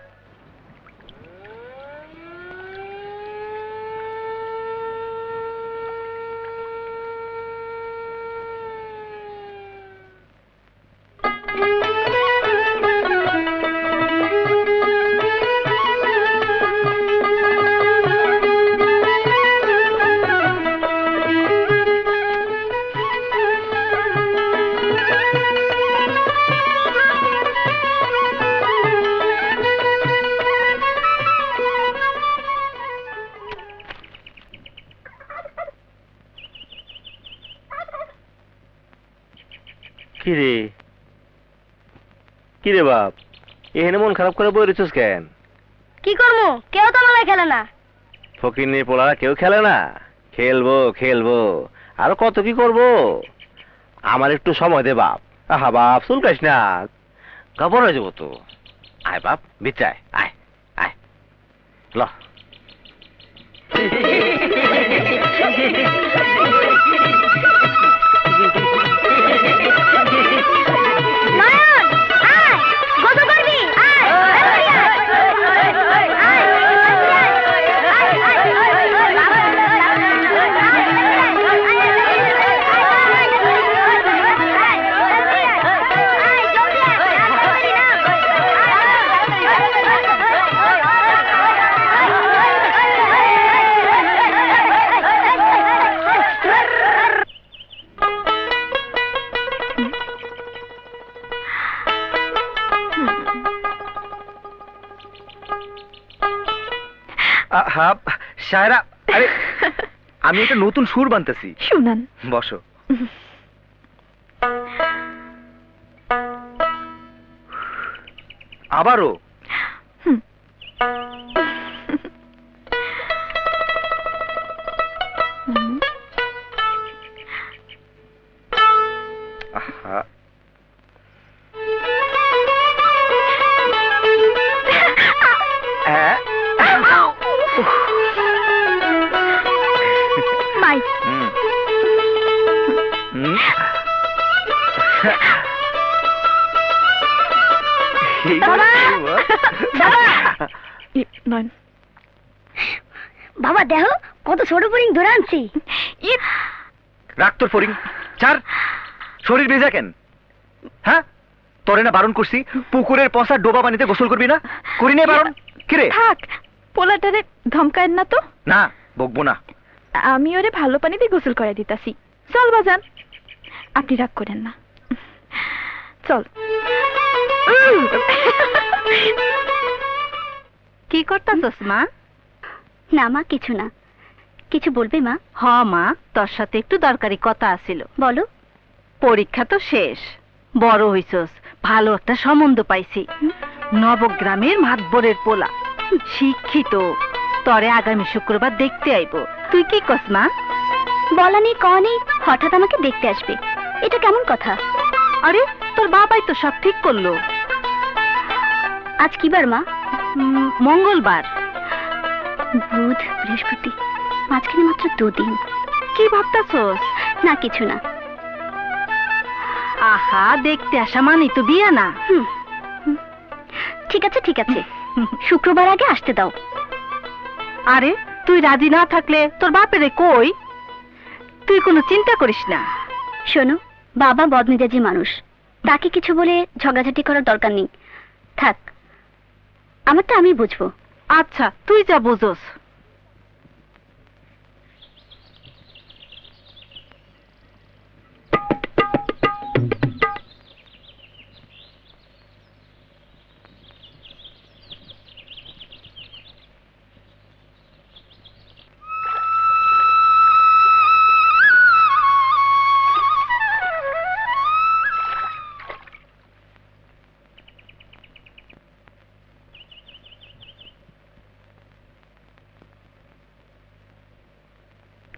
কিরে কিরে বাপ, এখানে মন খারাপ করে বই রেছিস কেন? কি করবো, কেউ তো মেলায় খেলে না। ফকির পোলারা কেউ খেলে না? খেলবো খেলবো, আর কত কি করবো। আমার একটু সময় দে বাপ। আহা বাপ, চুলকাইস না, কাপড় হয়ে যাবো তো। আয় বাপ, বিচ্ছায় আয় আয় ল। শায়রা, আরে আমি একটা নতুন সুর বানতেছি, শুনান। বসো। আবারও মাই নয়ন বাবা দেখো কত ছোট ফড়িং ধরে আনছি। রাখ তোর ফড়িং, ছাড়। শরীর ভেজা কেন? হ্যাঁ, তোরে না বারণ করছি পুকুরের পচা ডোবা পানিতে গোসল করবি না? করি না বারণ? কিরে? থাক, পোলাটারে ধমকায়েন না তো। না, বকবো না। আমি ওরে ভালো পানিতে গোসল করে দিতাছি। চল বাজান, আপনি রাগ করেন না, চল। কি করতাছস মা? না মা, কিছু না। কিছু বলবে মা? হ মা, তোর সাথে একটু দরকারি কথা আছিল। বলো। পরীক্ষা তো শেষ, বড় হইছস, ভালো একটা সম্বন্ধ পাইছি। নবগ্রামের মাতবরের পোলা, শিক্ষিত। তরে আগামী শুক্রবার দেখতে আইব। তুই কি কস মা? বলা নেই কওয়া নেই, হঠাৎ আমাকে দেখতে আসবে, এটা কেমন কথা? আরে তোর বাবাই তো সব ঠিক করলো। আজ কি বার মা? মঙ্গলবার। বুধ বৃহস্পতি, মাঝখানে মাত্র 2 দিন। কি ভাবতাছস? না, কিছু না। আহা, দেখতে আসা মানে তো বিয়া না। ঠিক আছে ঠিক আছে, শুক্রবার আগে আসতে দাও। আরে তুই রাজি না থাকলে তোর বাপেরে কই? তুই কোনো চিন্তা করিস না। শোনো, বাবা বদমেজাজি মানুষ, তাকে কিছু বলে ঝগড়াঝাটি করার দরকার নেই। থাক, আমারটা আমি বুঝবো। আচ্ছা, তুই যা বুঝোস।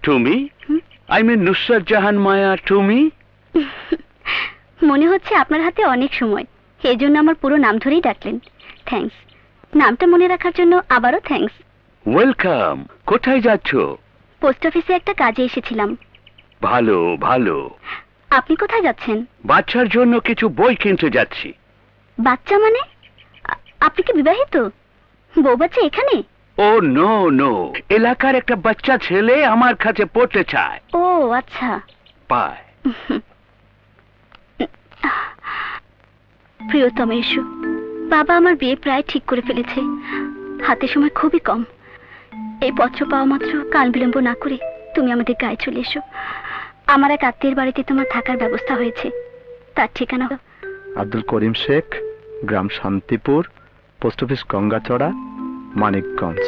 তুমি? আই মিন নুসরাত জাহান মায়া, তুমি? মনে হচ্ছে আপনার হাতে অনেক সময়, এই জন্য আমার পুরো নাম ধরেই ডাকলেন। থ্যাঙ্কস। নামটা মনে রাখার জন্য আবারও থ্যাঙ্কস। ওয়েলকাম। কোথায় যাচ্ছ? পোস্ট অফিসে একটা কাজে এসেছিলাম। ভালো ভালো। আপনি কোথায় যাচ্ছেন? বাচ্চার জন্য কিছু বই কিনতে যাচ্ছি। বাচ্চা মানে? আপনি কি বিবাহিত? বউ বাচ্চা এখানে? ও নো নো, এলাকার একটা বাচ্চা ছেলে আমার কাছে পড়তে চায়। ও আচ্ছা। পায়। প্রিয়তম এসো। বাবা আমার বিয়ে প্রায় ঠিক করে ফেলেছে, হাতে সময় খুবই কম। এই পত্র পাওয়া মাত্র কাল বিলম্ব না করে তুমি আমাদের গায়ে চলে এসো। আমার এক আত্মীয়ের বাড়িতে তোমার থাকার ব্যবস্থা হয়েছে, তার ঠিকানা আব্দুল করিম শেখ, গ্রাম শান্তিপুর, পোস্ট অফিস গঙ্গাচড়া, মানিকগঞ্জ।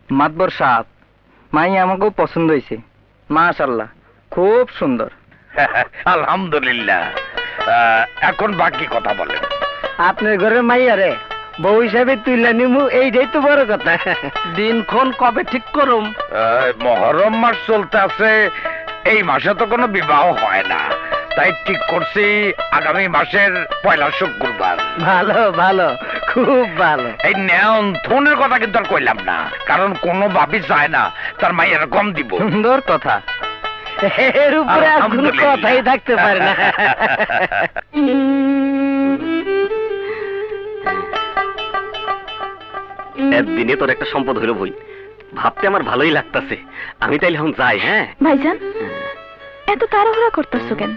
মাতবর সাহেব, মাই আমাকেও পছন্দ হয়েছে, মাশাআল্লাহ, খুব সুন্দর। আলহামদুলিল্লাহ। এখন বাকি কথা বলেন। আপনার ঘরের মাইয়ারে বউ হিসাবে তুইলা নিমু, এইটাই তো বড় কথা। দিনক্ষণ কবে ঠিক করুম? মহরম মাস চলতে আছে, এই মাসে তো কোনো বিবাহ হয় না, তাই ঠিক করছি আগামী মাসের 1 শুক্রবার। ভালো ভালো, খুব ভালো। এই নিয়ন্ত্রণের কথা কিন্তু আর কইলাম না, কারণ কোনো ভাবি চায় না তার মাইয়ের কম দিব। সুন্দর কথা, এর উপরে আর কোনো কথাই থাকতে পারে না। একদিনে তোর একটা সম্পদ হইল বই, ভাবতে আমার ভালোই লাগতাছে। আমি তাইলে এখন যাই। হ্যাঁ ভাইজান, এত তাড়াহুড়া করতেছো কেন?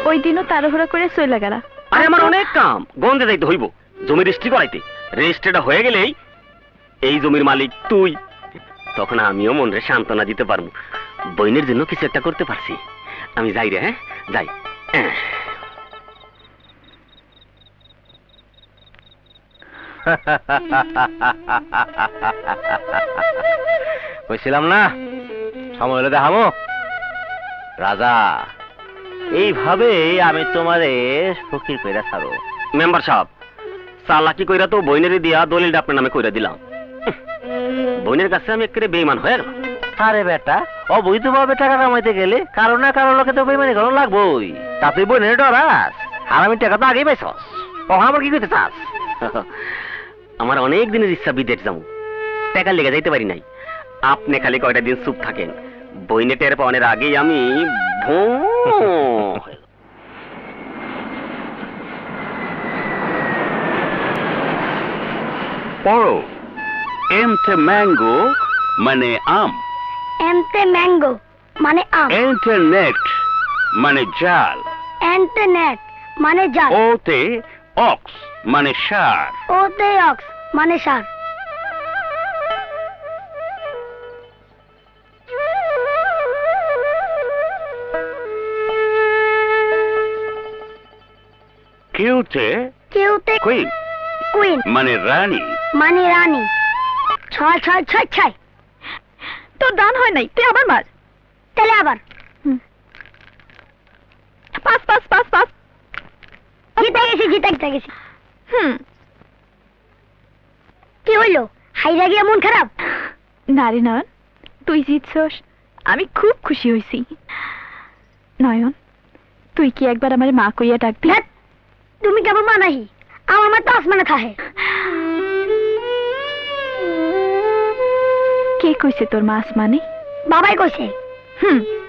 ওই দিনও তাড়াহুড়া করে চলে গেলা। আরে আমার অনেক কাম, গন্ধে যাইতে হইব, জমি রেজিস্ট্রি করাইতে। রেজিস্ট্রিটা হয়ে গেলেই এই জমির মালিক তুই, তখন আমিও মনে সান্ত্বনা দিতে পারবো। বইনের জন্য কিছু একটা করতে পারছি। আমি যাই রে। হ্যাঁ যাই। কইছিলাম না সময় হলে দেখাবো। রাজা, এইভাবে আমি তোমারে ফকির কইরা ছাড়ো। মেম্বার সাহেব, চালাকি কইরা তো বইনেরই দিয়া দলিলটা আপনার নামে কইরা দিলাম। বোনের কাছে আমি একেবারে বেইমান হয়ে গেলাম। আরে বেটা, অবৈধভাবে টাকা কামাইতে গেলে কারো না কারো লোকে তো বেইমানি করা লাগবোই। তা তুই বোনের ডরাস, আর আমি টাকা তো আগেই পাইছস, কখন আবার কি করতে চাস? আমার অনেক দিনের ইচ্ছা বিদেশ যাবো, টাকার লেগে যাইতে পারি নাই। আপনি খালি কয়টা দিন চুপ থাকেন, বইনে টের পাওয়ানোর আগেই আমি পড়ো। এমতে ম্যাঙ্গো মানে আম, এমতে ম্যাঙ্গো মানে আম, ইন্টারনেট মানে জাল, ইন্টারনেট মানে জাল, ওতে অক্স মানে সার, ওতে অক্স মানে সার, কিউতে কিউতে কুইন কুইন মানে রানী, মানে রানী, ছয় ছয় ছয় ছয়। তোর দান হয় নাই, তুই আবার মার। তাহলে আবার পাঁচ পাঁচ পাঁচ পাঁচ। জিতে গেছি। কি হইলো, হাইরা গিয়া মন খারাপ? না রে নয়ন, তুই জিতছস, আমি খুব খুশি হইছি। নয়ন, তুই কি একবার আমার মা কইয়া ডাকবি? ধ্যাৎ, তুমি কেমন মানাহি, আমার মা তো আসমানে থাহে। কে কইছে তোর মা আসমানে? বাবাই কইছে।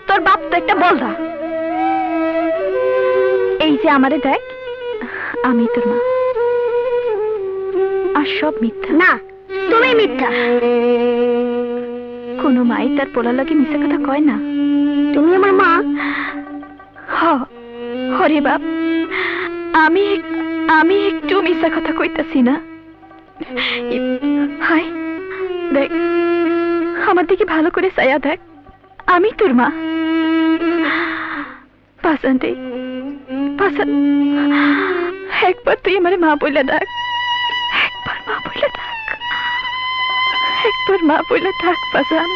তোর বাপ তো একটা বলদা। এই যে আমারে দেখ, আমি তোর মা, আর সব মিথ্যা। না, তুমি মিথ্যা। কোনো মাই তার পোলার লাগে মিথ্যা কথা কয় না। তুমি আমার মা। হরে বাপ, আমি একটু মিথ্যা কথা কইতাছি না। হাই দেখ, আমার দিকে ভালো করে চাইয়া দেখ, আমি তোর মা। পাসান রে পাসান, একবার তুই আমার মা বইলা ডাক, একবার মা বইলা ডাক, একবার মা বইলা ডাক পাসান।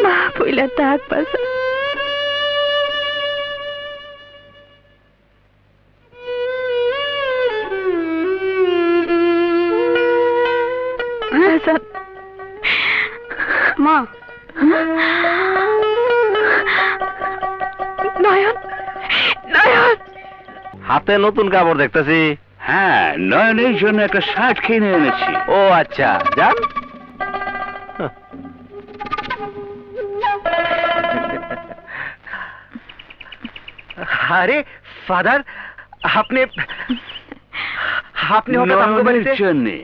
মা বইলা ডাক পাসান। মা, নয়ন নয়ন, হাতে নতুন কাপড় দেখতেছি। হ্যাঁ, নয়নের জন্য একটা শার্ট কিনে এনেছি। ও আচ্ছা, যান। আরে ফাদার, আপনি আপনি হঠাৎ আমগো বাড়িতে? জন্যে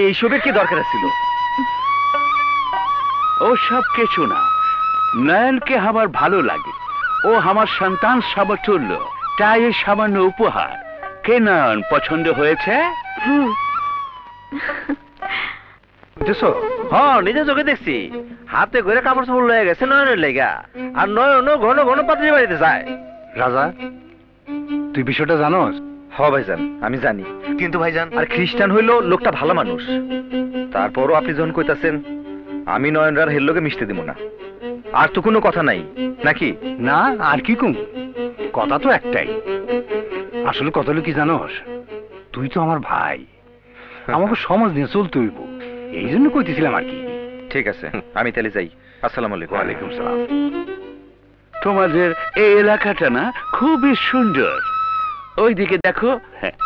এইসবের কি দরকার ছিল? ও সব কিছু না, নয়নকে আমার ভালো লাগে, ও আমার সন্তান সমতুল্য, তাই এই সামান্য উপহার। কে নয়ন, পছন্দ হয়েছে? হ্যাঁ, নিজে চোখে দেখছি, হাতে করে কাপড় চোপড় লয়ে গেছে নয়নের লেগা, আর নয়নও ঘন ঘন পাত্রী বাড়িতে যায়। রাজা, তুই বিষয়টা জানোস? হ ভাইজান, আমি জানি, কিন্তু ভাইজান আর খ্রিস্টান হইলো লোকটা ভালো মানুষ, তারপরও আপনি যখন কইতাছেন আমি নয়নরার হেল্লোকে মিশতে দিব না, আর তো কোনো কথা নাই নাকি? না, আর কি কম, কথা তো একটাই। আসলে কথা হলো কি জানোস, তুই তো আমার ভাই, আমাকে সমাজ নিয়ে চলতে হইব, এই জন্য কইতেছিলাম আর কি। ঠিক আছে, আমি তাহলে যাই। আসসালামু আলাইকুম। ওয়ালাইকুম সালাম। তোমাদের এই এলাকাটা না খুবই সুন্দর, ওইদিকে দেখো। হ্যাঁ,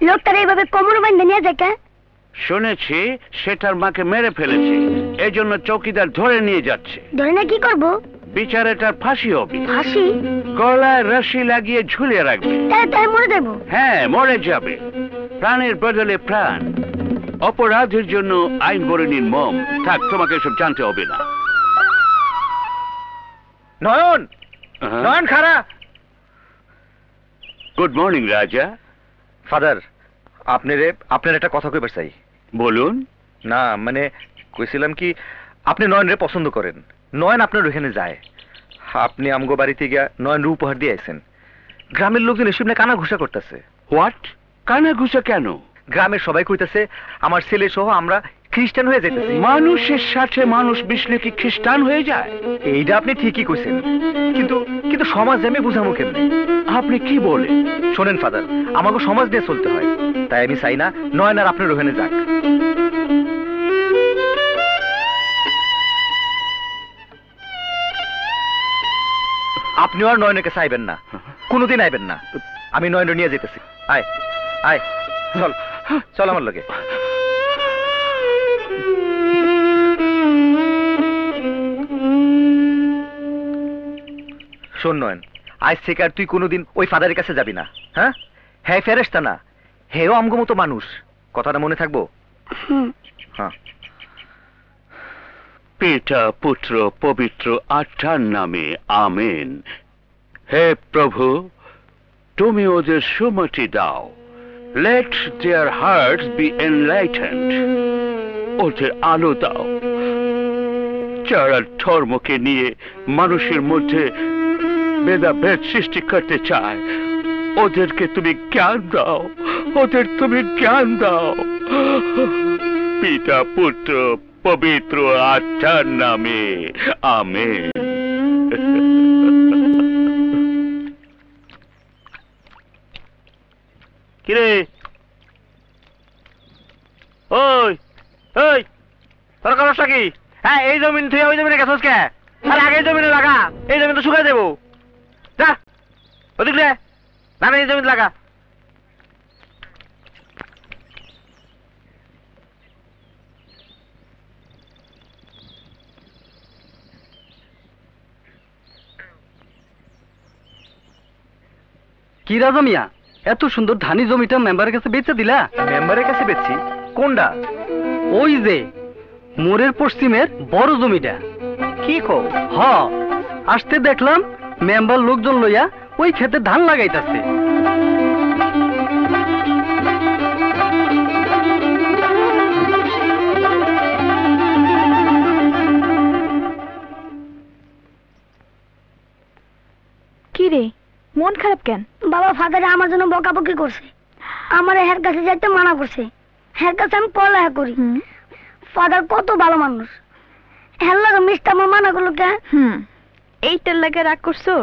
লোকটার এইভাবে কোমর বাঁধে নিয়ে যায় কে? শুনেছি সেটার মাকে মেরে ফেলেছে, এজন্য চৌকিদার ধরে নিয়ে যাচ্ছে। ধরে না কি করবো? বিচারে তার ফাঁসি হবে। ফাঁসি? গলায় রশি লাগিয়ে ঝুলিয়ে রাখবে। তাই মরে যাবো? হ্যাঁ, মরে যাবে। প্রাণের বদলে প্রাণ, অপরাধের জন্য আইন বড় নির্মম। থাক, তোমাকে এসব জানতে হবে না। নয়ন, নয়ন খারা। গুড মর্নিং রাজা। ফাদার, আপনার একটা কথা কইবার চাই। বলুন। না মানে কইছিলাম কি, আপনি নয়নরে পছন্দ করেন, নয়ন আপনার ওখানে যায়, আপনি আমগো বাড়িতে গিয়া নয়নরে উপহার দিয়ে আইছেন। গ্রামের লোকজন এসব নিয়ে কানা ঘুষা করতেছে। হোয়াট? কানা ঘুষা কেন? গ্রামের সবাই কইতেছে আমার ছেলে সহ আমরা খ্রিস্টান হয়ে যেতেছি। মানুষের সাথে মানুষ মিশলে কি খ্রিস্টান হয়ে যায়? এইটা আপনি ঠিকই কইছেন, কিন্তু কিন্তু সমাজ আমি বুঝামু কেমনে? আপনি কি বলেন? শোনেন ফাদার, আমাকে সমাজ নিয়ে চলতে হয়, তাই আমি চাই না নয়ন আর আপনার ওখানে যাক। আপনিও আর নয়নকে চাইবেন না, কোনোদিন আইবেন না। আমি নয়ন নিয়ে যেতেছি। আয় আয়, চল চল আমার লগে। শোন নয়ন, আজ থেকে আর তুই কোনোদিন ওই ফাদারের কাছে যাবি না। হ্যাঁ, হ্যাঁ ফেরেশতা না, হেও আমগো মতো মানুষ। কথাটা মনে থাকবো? হ্যাঁ। পিতা পুত্র পবিত্র আত্মার নামে আমেন। হে প্রভু, তুমি ওদের সুমতি দাও। Let their hearts be enlightened. ওদের আলো দাও। যারা ধর্মকে নিয়ে মানুষের মধ্যে ভেদাভেদ সৃষ্টি করতে চায়, ওদেরকে তুমি জ্ঞান দাও। ওদের তুমি জ্ঞান দাও। পিতা পুত্র পবিত্র আত্মার নামে আমেন। কিরে ওই ওই তোর সমস্যা কি? হ্যাঁ, এই জমিন তুই ওই জমিনে গেছস কে? আরে আগে এই জমিনে লাগা, এই জমিন তো শুকাই দেবো। যা ওদিক রে, না এই জমিন লাগা। কি রাজা মিয়া, এত সুন্দর ধানি জমিটা মেম্বারের কাছে বেচে দিলা? মেম্বারের কাছে বেচছি? কোনটা? ওই যে মোড়ের পশ্চিমের বড় জমিটা। কি কও? হ, আসতে দেখলাম মেম্বার লোকজন লইয়া ওই ক্ষেতে ধান লাগাইতাছে। কি রে, মন খারাপ কেন? বাবা ফাদারে আমার জন্য বকাবকি করছে, আমার হের কাছে যাইতে মানা করছে। হের কাছে আমি পড়ালেখা করি। ফাদার কত ভালো মানুষ, হের লাগে মিষ্টি আমার মানা করলো কে? এইটার লাগে রাগ করছো?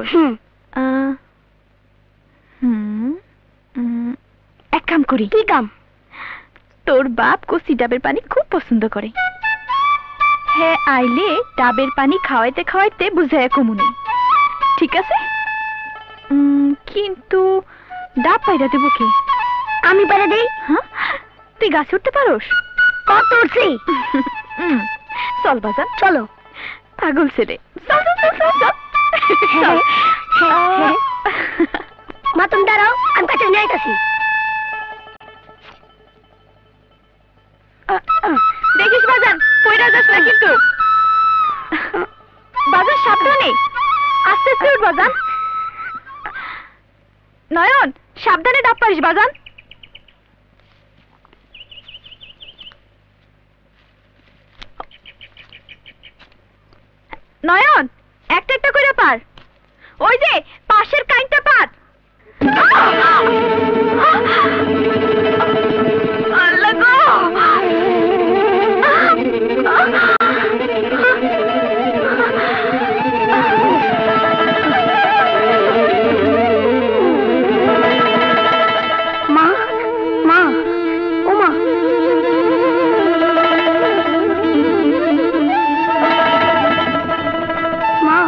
এক কাম করি। কি কাম? তোর বাপ কচি ডাবের পানি খুব পছন্দ করে। হ্যাঁ, আইলে ডাবের পানি খাওয়াইতে খাওয়াইতে বুঝায় কমুনে, ঠিক আছে? কিন্তু ডাব পাইরা দেবো কে? আমি পাইরা দেই। হ্যাঁ, তুই গাছে উঠতে পারোস? কত উঠছি। চল বাজান, চলো। পাগল ছেলে, চল চল চল চল চল। মা তুমি দাঁড়াও, আমি কাছে নিয়ে আইতাছি। দেখিস বাজান, পয়রা যাস না কিন্তু। বাজান সাবধানে, আস্তে আস্তে উঠ বাজান। নয়ন, সাবধানে ডাব পারিস বাজান। নয়ন, একটা একটা করে পার। ওই যে পাশের কাইনটা পার। আল্লাহ গো! মা, মা, ও মা। মা,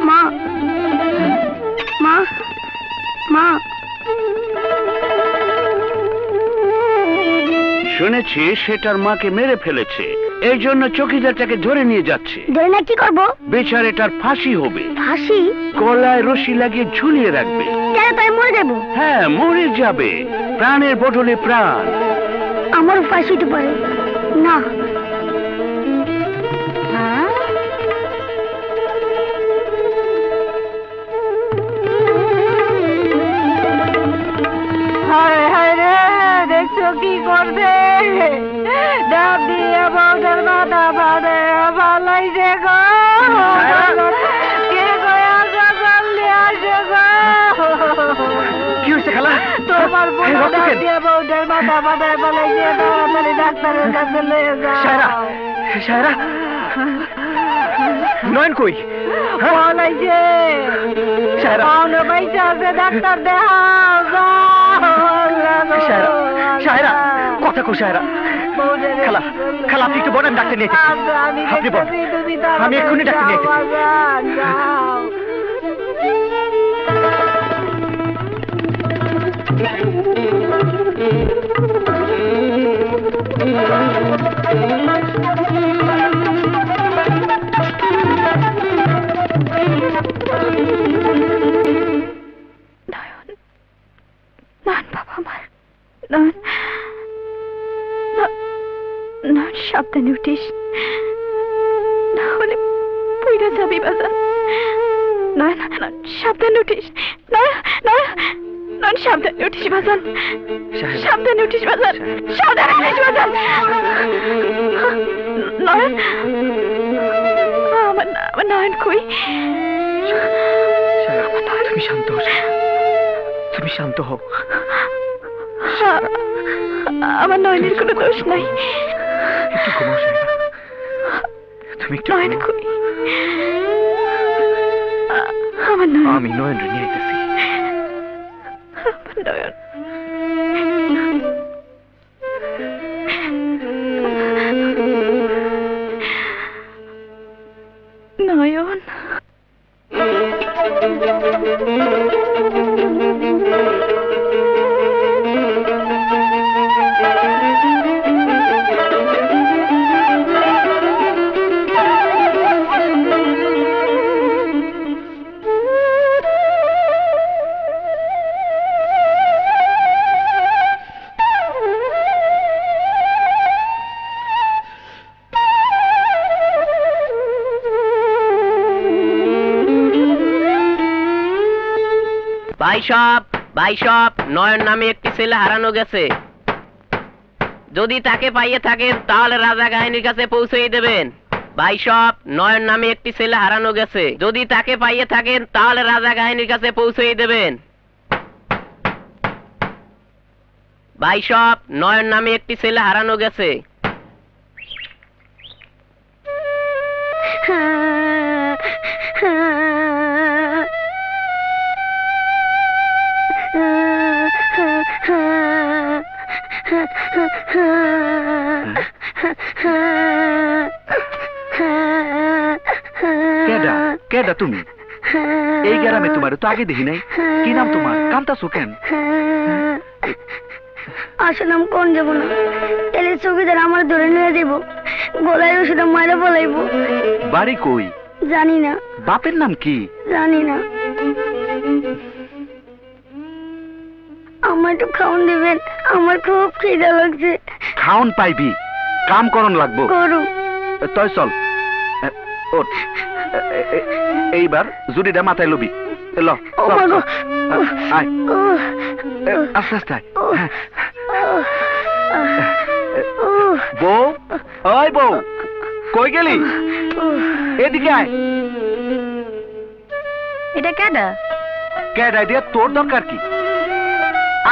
মা, মা, মা। শুনেছি সেটার মাকে মেরে ফেলেছে, এই জন্য চকিদার তাকে ধরে নিয়ে যাচ্ছে। ধরে না কি করবো? বেচারেটার ফাঁসি হবে। ফাঁসি? গলায় রশি লাগিয়ে ঝুলিয়ে রাখবে। কেন তাই মরে যাবো? হ্যাঁ, মরে যাবে। প্রাণের বদলে প্রাণ। আমারও ফাঁসি হতে পারে না। হায় হায় রে, দেখছো কি করছে? ডাব দিয়ে বউটার মাথা ফাটে ফালাইছে গো। কে গো, আসো জলদি আসো গো। কি হয়েছে খালা? তোমার এই রক্ত ডাব কেন? দিয়ে বউটার মাথা মাথা মাথায় পালাইছে, তাড়াতাড়ি ডাক্তারের কাছে নিয়ে যাও। সায়রা, সায়রা, নয়ন কই? পালাইছে, সায়রা, পাওনা পয়সা আছে, ডাক্তার দেখাও, যাও। সায়রা, সায়রা, কথা কো সায়রা। খালা, খালা, আপনি একটু বলেন, ডাক্তার নিয়ে এসেছি। আপনি বলেন, আমি এক্ষুনি ডাক্তার নিয়ে এসেছি। নয়ন বাবা আমার, নয়ন, নয়ন সাবধানে উঠিস, না হলে পুইরা যাবি বাজার। নয়ন, নয়ন সাবধানে উঠিস, নয়ন, নয়ন, নয়ন সাবধানে উঠিস বাজার, সাবধানে উঠিস বাজার, সাবধানে উঠিস বাজার। নয়ন, আমার নয়ন কই? তুমি শান্ত হও, তুমি শান্ত হও। আমার নয়নের কোনো দোষ নাই। একটু ঘুমাও সায়রা, তুমি একটু নয়ন কই? আমার নয়ন, আমি নয়ন নিয়ে আইতেছি। আমার নয়ন, নয়ন। ভাইসব, নয়ন নামে একটি ছেলে হারানো গেছে। যদি তাকে পাইয়ে থাকেন তাহলে রাজা কাহিনীর কাছে পৌঁছে দেবেন। ভাইসব, নয়ন নামে একটি ছেলে হারানো গেছে। যদি তাকে পাইয়ে থাকেন তাহলে রাজা কাহিনীর কাছে পৌঁছে দেবেন। ভাইসব, নয়ন নামে একটি ছেলে হারানো গেছে। কেডা, কেডা তুমি? এই গ্রামে তোমার তো আগে দেখি নাই। কি নাম তোমার? কান্তাছো কেন? আসলে আমি কোন যাবো না, এলে চৌকিদার আমার ধরে নিয়ে দেব, গলায় ওষুধ মায়েরা বলাইব। বাড়ি কই? জানি না। বাপের নাম কি? জানি না। আমার একটু খাওন দিবেন, আমার খুব খিদা লাগছে। খাওন পাইবি, কাম করন লাগবো। করু। তই চল, ওঠ। এইবার জুড়িটা মাথায় লবি। ল, আয়, আস্তে আস্তে আয়। বউ, ওই বউ, কই গেলি? এদিকে আয়। এটা কেডা? কেডা দিয়ে তোর দরকার কি?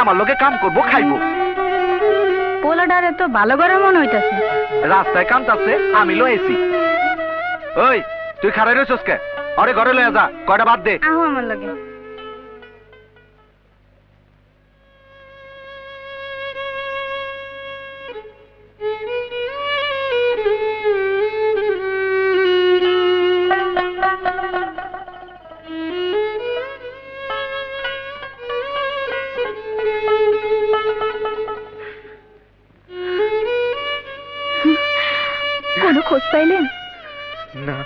আমার লোকে কাম করবো, খাইবো। পোলাডারে তো ভালো করে মনে হইতাছে। রাস্তায় কামতাছে, আমি লয়েছি। ওই তুই খারাই রয়েছস কে? আরে ঘরে লয়ে যা, কয়টা বাদ দে। আহো আমার লগে। কোনো খোঁজ পাইলেন? না।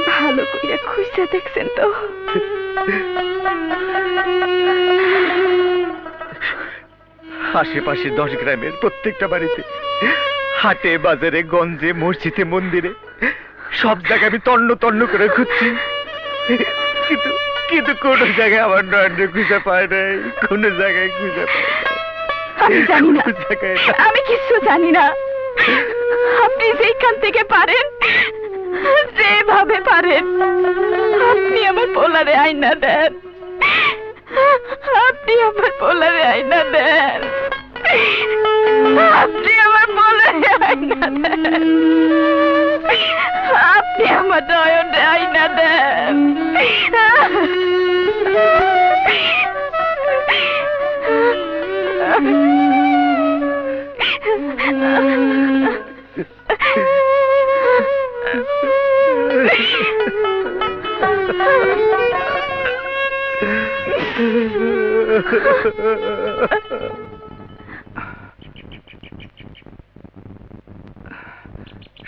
ভালো কইরা খুঁজে দেখছেন তো? আশেপাশে 10 গ্রামের প্রত্যেকটা বাড়িতে, হাটে বাজারে, গঞ্জে, মসজিদে, মন্দিরে, সব জায়গায় আমি তন্ন তন্ন করে খুঁজছি, কিন্তু কিন্তু কোন জায়গায় আমার নয়নকে খুঁজে পায় নাই। কোন জায়গায় খুঁজে পায় নাই। আমি জানি না, আমি কিছু জানি না। আপনি যেখান থেকে পারেন, যেভাবে পারেন আপনি আমার পোলারে আইনা দেন, আপনি আমার পোলারে আইনা দেন, আপনি আমার পোলারে আইনা দেন, আপনি আমার নয়নে আইনা দেন।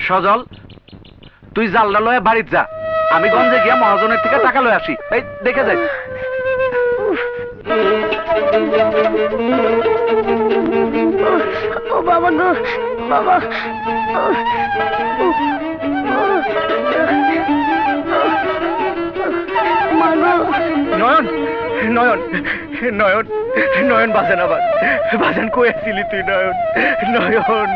সজল, তুই জালটা লয়ে বাড়িতে যা, আমি গঞ্জে গিয়া মহাজনের থেকে টাকা লয়ে আসি। এই দেখে যাই। ও বাবা গো, বাবা। নয়ন, নয়ন, নয়ন, নয়ন, বাজান আবার বাজান, কই আসছিলি তুই? নয়ন, নয়ন।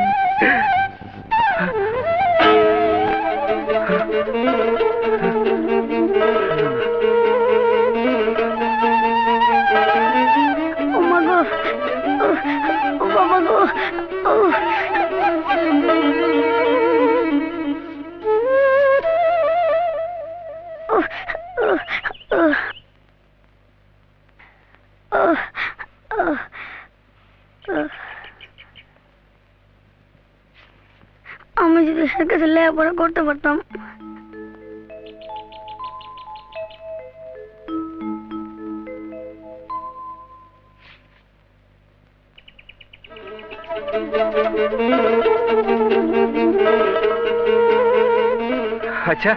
ও মা গো, ও বাবা গো। আমি যদি স্যার কাছে লেখাপড়া করতে পারতাম। আচ্ছা,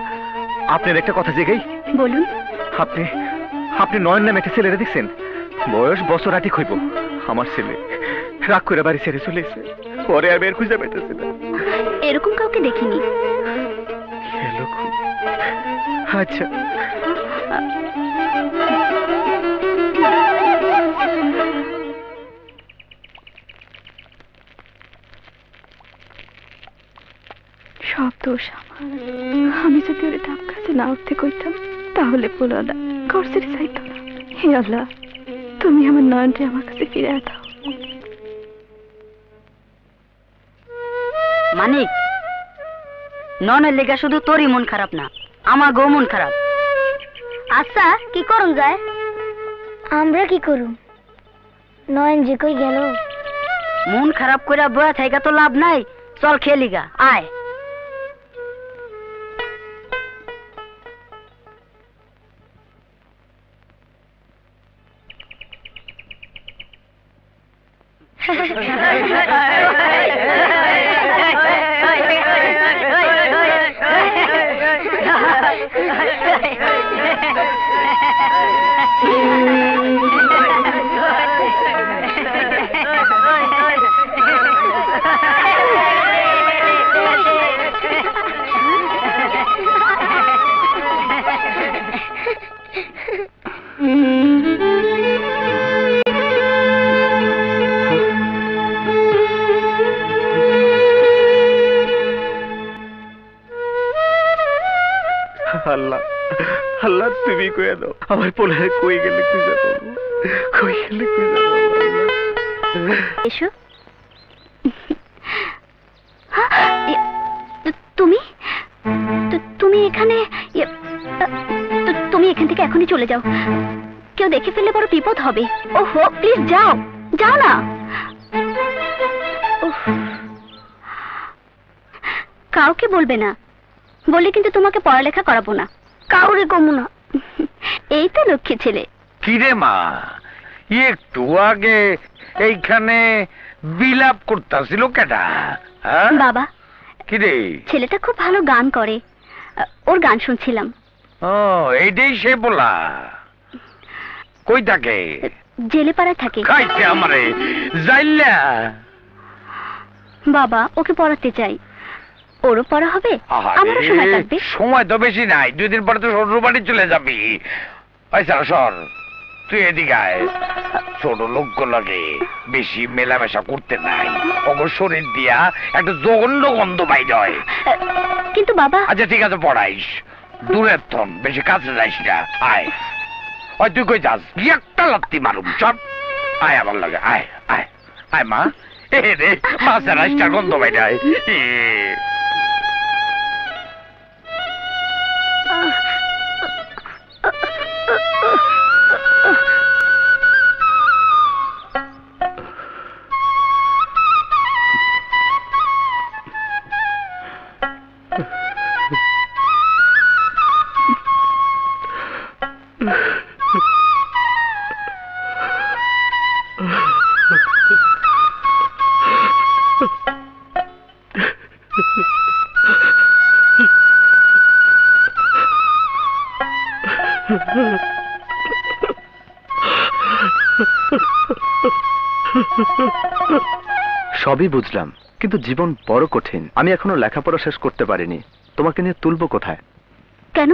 আপনার একটা কথা জেগেই। বলুন। আপনি আপনি নয়ন নামে একটা ছেলেরা দেখছেন? বয়স বছর 8 হইব। আমার ছেলে রাগ করে বাড়ি ছেড়ে চলে এসে, পরে আর বের খুঁজে পাইতেছে না। এরকম কাউকে দেখিনি। আচ্ছা, সব দোষ আমার। আমি যদি ওরে ডাব কাছে না উঠতে কইতাম তাহলে পোলাটা ঘর ছেড়ে যাইত না। হে আল্লাহ, তুমি আমার নয়নটা আমার কাছে ফিরে দাও। মানিক, নয়নের লেগা শুধু তোরই মন খারাপ না, আমার গো মন খারাপ। আচ্ছা, কি করুন যায়? আমরা কি করুন? নয়ন যে কই গেল? মন খারাপ করে বয়া থাইকা তো লাভ নাই। চল খেলিগা, আয়। আল্লাহ, আল্লাহ, তুমি কইয়া দাও আমার পোলারে কই গেলে খুঁজে পাবো, কই গেলে খুঁজে পাবো। এসো। তুমি তুমি এখানে? তুমি এখান থেকে এখনই চলে যাও। কেউ দেখে ফেললে বড় বিপদ হবে। ওহো, প্লিজ যাও, যাও না। কাউকে বলবে না, বললে কিন্তু তোমাকে পড়ালেখা করাবো না। কাউরে কমু না। এই তো লক্ষ্মী ছেলে। কিরে মা, একটু আগে এইখানে বিলাপ করতেছিল কেটা? বাবা, কিরে? ছেলেটা খুব ভালো গান করে, ওর গান শুনছিলাম। ও, এইটাই সে বলা? কই থাকে? জেলে পাড়ায় থাকে। খাইছে আমারে যাইলা? বাবা, ওকে পড়াতে চাই। ওরও পড়া হবে, আমারও সময় কাটবে। সময় তো বেশি নাই, 2 দিন পরে তো শ্বশুর বাড়ি চলে যাবি। পয়সা সর। তুই এদিকে আয়। ছোট লোকগুলোকে বেশি মেলামেশা করতে নাই, ওর শরীর দিয়া একটা জঘন্য গন্ধ বাইর হয়। কিন্তু বাবা। আচ্ছা ঠিক আছে, পড়াইস, দূরের থন, বেশি কাছে যাইস না। আয়, ওই তুই কই যাস? একটা লাত্তি মারুম, চল। আয় আমার লাগে, আয় আয় আয় মা। এ রে, মাছের রাইসটার গন্ধ বাইর হয়। সবই বুঝলাম, কিন্তু জীবন বড় কঠিন। আমি এখনো লেখাপড়া শেষ করতে পারিনি, তোমাকে নিয়ে তুলবো কোথায়? কেন?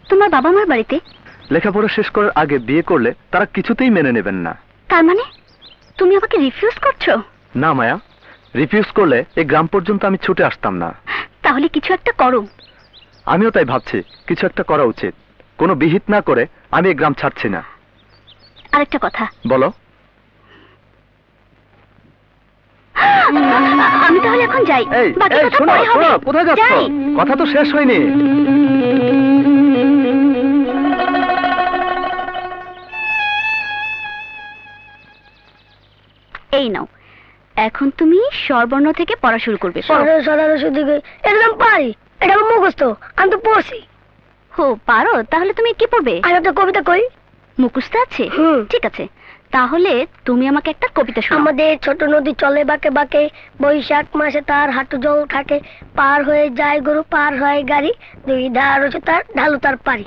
তোমার বাবা মার বাড়িতে? লেখাপড়া শেষ করার আগে বিয়ে করলে তারা কিছুতেই মেনে নেবেন না। তার মানে তুমি আমাকে রিফিউজ করছো? না মায়া, রিফিউজ করলে এই গ্রাম পর্যন্ত আমি ছুটে আসতাম না। তাহলে কিছু একটা করো। আমিও তাই ভাবছি, কিছু একটা করা উচিত। কোনো বিহিত না করে আমি এই গ্রাম ছাড়ছি না। আরেকটা কথা। বলো। আমি তাহলে এখন যাই। বাকি কথা পরে হবে। কোথায় যাচ্ছ? কথা তো শেষ হয়নি। এই নাও, এখন তুমি স্বরবর্ণ থেকে পড়া শুরু করবে। একদম পারি, এটা আমার মুখস্থ, আমি তো পড়ছি। হো, পারো? তাহলে তুমি কি পড়বে? আমি একটা কবিতা কই। মুখস্থ আছে? ঠিক আছে, তাহলে তুমি আমাকে একটা কবিতা শোনাও। আমাদের ছোট নদী চলে বাঁকে বাঁকে, বৈশাখ মাসে তার হাঁটু জল থাকে, পার হয়ে যায় গরু, পার হয় গাড়ি, দুই ধার হচ্ছে তার, ঢালু তার পারি।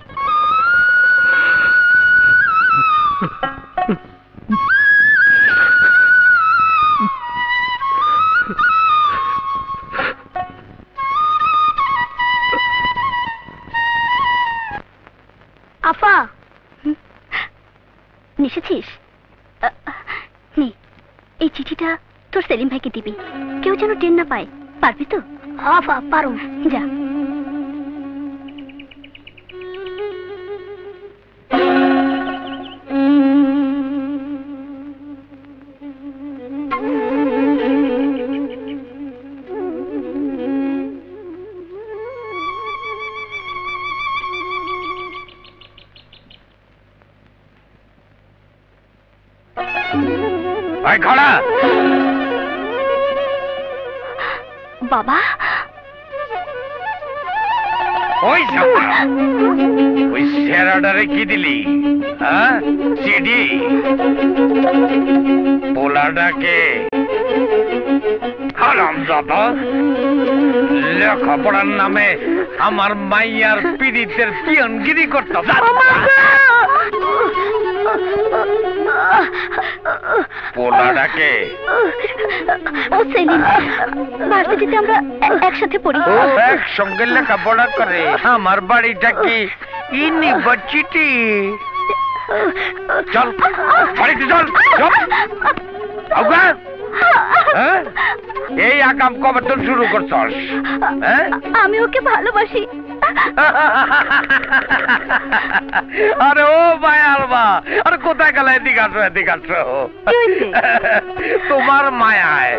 আফা, এসেছিস? নে, এই চিঠিটা তোর সেলিম ভাইকে দিবি, কেউ যেন টেন না পায়। পারবি তো? আফা পারো। যা। বাবা, ওই সেরাডারে কি দিলি? সিডি পোলাডাকে হারামজাদা, লেখাপড়ার নামে আমার মাইয়ার পীড়িতের পিয়নগিরি করতাম। পোলাডাকে ও সেলিম, ভার্সিটিতে আমরা একসাথে পড়ি। একসঙ্গে লেখাপড়া করে। আমার বাড়িটা কি ইউনিভার্সিটি? চল বাড়িতে চল। এই আকাম কবে তোর শুরু করছস? আমি ওকে ভালোবাসি। আরে ও মায়ার মা, আরে কোথায় গেল? এদিকে আসো, এদিকে আসো। তোমার মায়ায়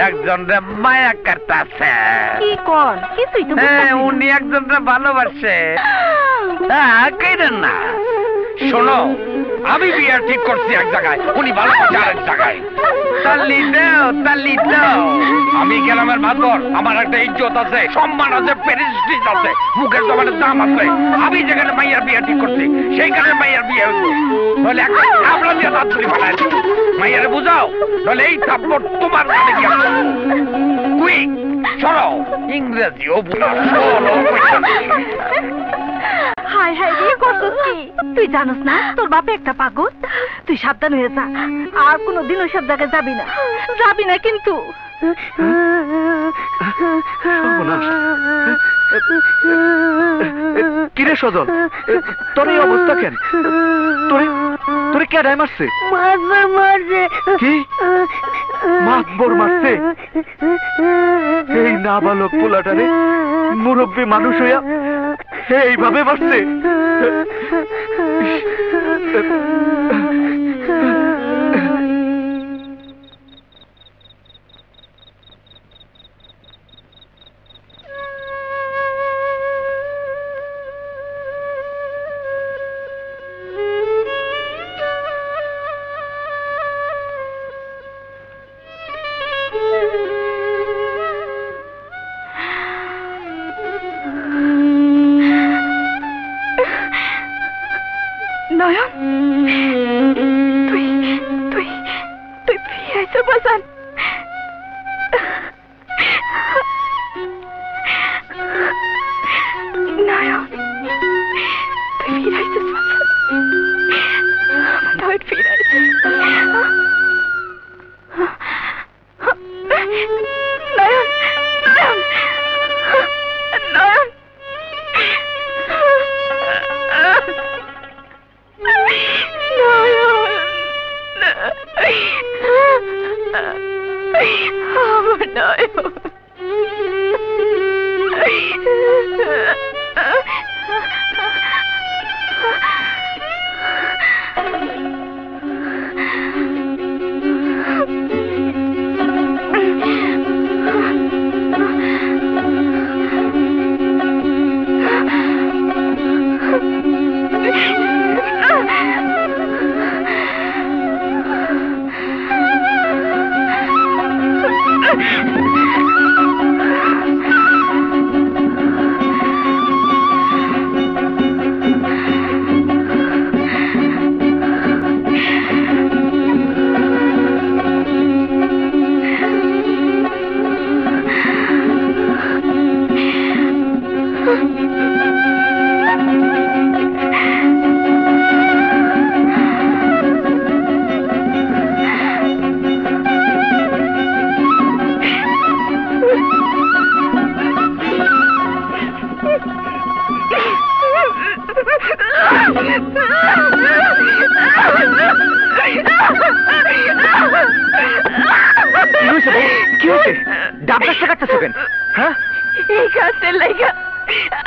একজন মায়া কাটতেছে। কি কোন? কিছুই তো উনি একজন ভালোবাসে। কেন না? শোনো, আমি বিয়ে ঠিক করছি এক জায়গায়, উনি ভালোবাসে আরেক জায়গায়। তালি দাও, তালি দাও। আমি গ্রামের ভাতর, আমার একটা ইজ্জত আছে, সম্মান আছে, প্রেস্টিজ আছে, মুখের জবানের দাম আছে। আমি যেখানে মাইয়ার বিয়ে ঠিক করছি সেইখানে মাইয়ার বিয়ে হইব। তাহলে একটা থাপড়া দিয়ে দাঁত তুলি ফেলাই মাইয়ারে বুঝাও, তাহলে এই থাপ্পড় তোমার কাছে গিয়ে কুইক সরো। ইংরেজিও বুঝা, সরো। হাই হাই রে, করছিস কি? তুই জানোস না তোর বাপে একটা পাগল? তুই সাবধান হয়ে যা, আর কোনোদিন ওইসব জায়গায় যাবি না। যাবি না কিন্তু। কিরে সজল, তোর এই অবস্থা কেন? তোরে কেডায় মারছে? মারছে। কি মাতবর মারছে? এই নাবালক পোলাটারে মুরব্বী মানুষ হইয়া এইভাবে মারছে? নয়ন, তুই তুই তুই ফিরেছো বাজান। নয়ন, তুই ফিরাইছিস বাজান, নয়ন ফিরাইছে। নয়ন, নয়ন, নয়ন,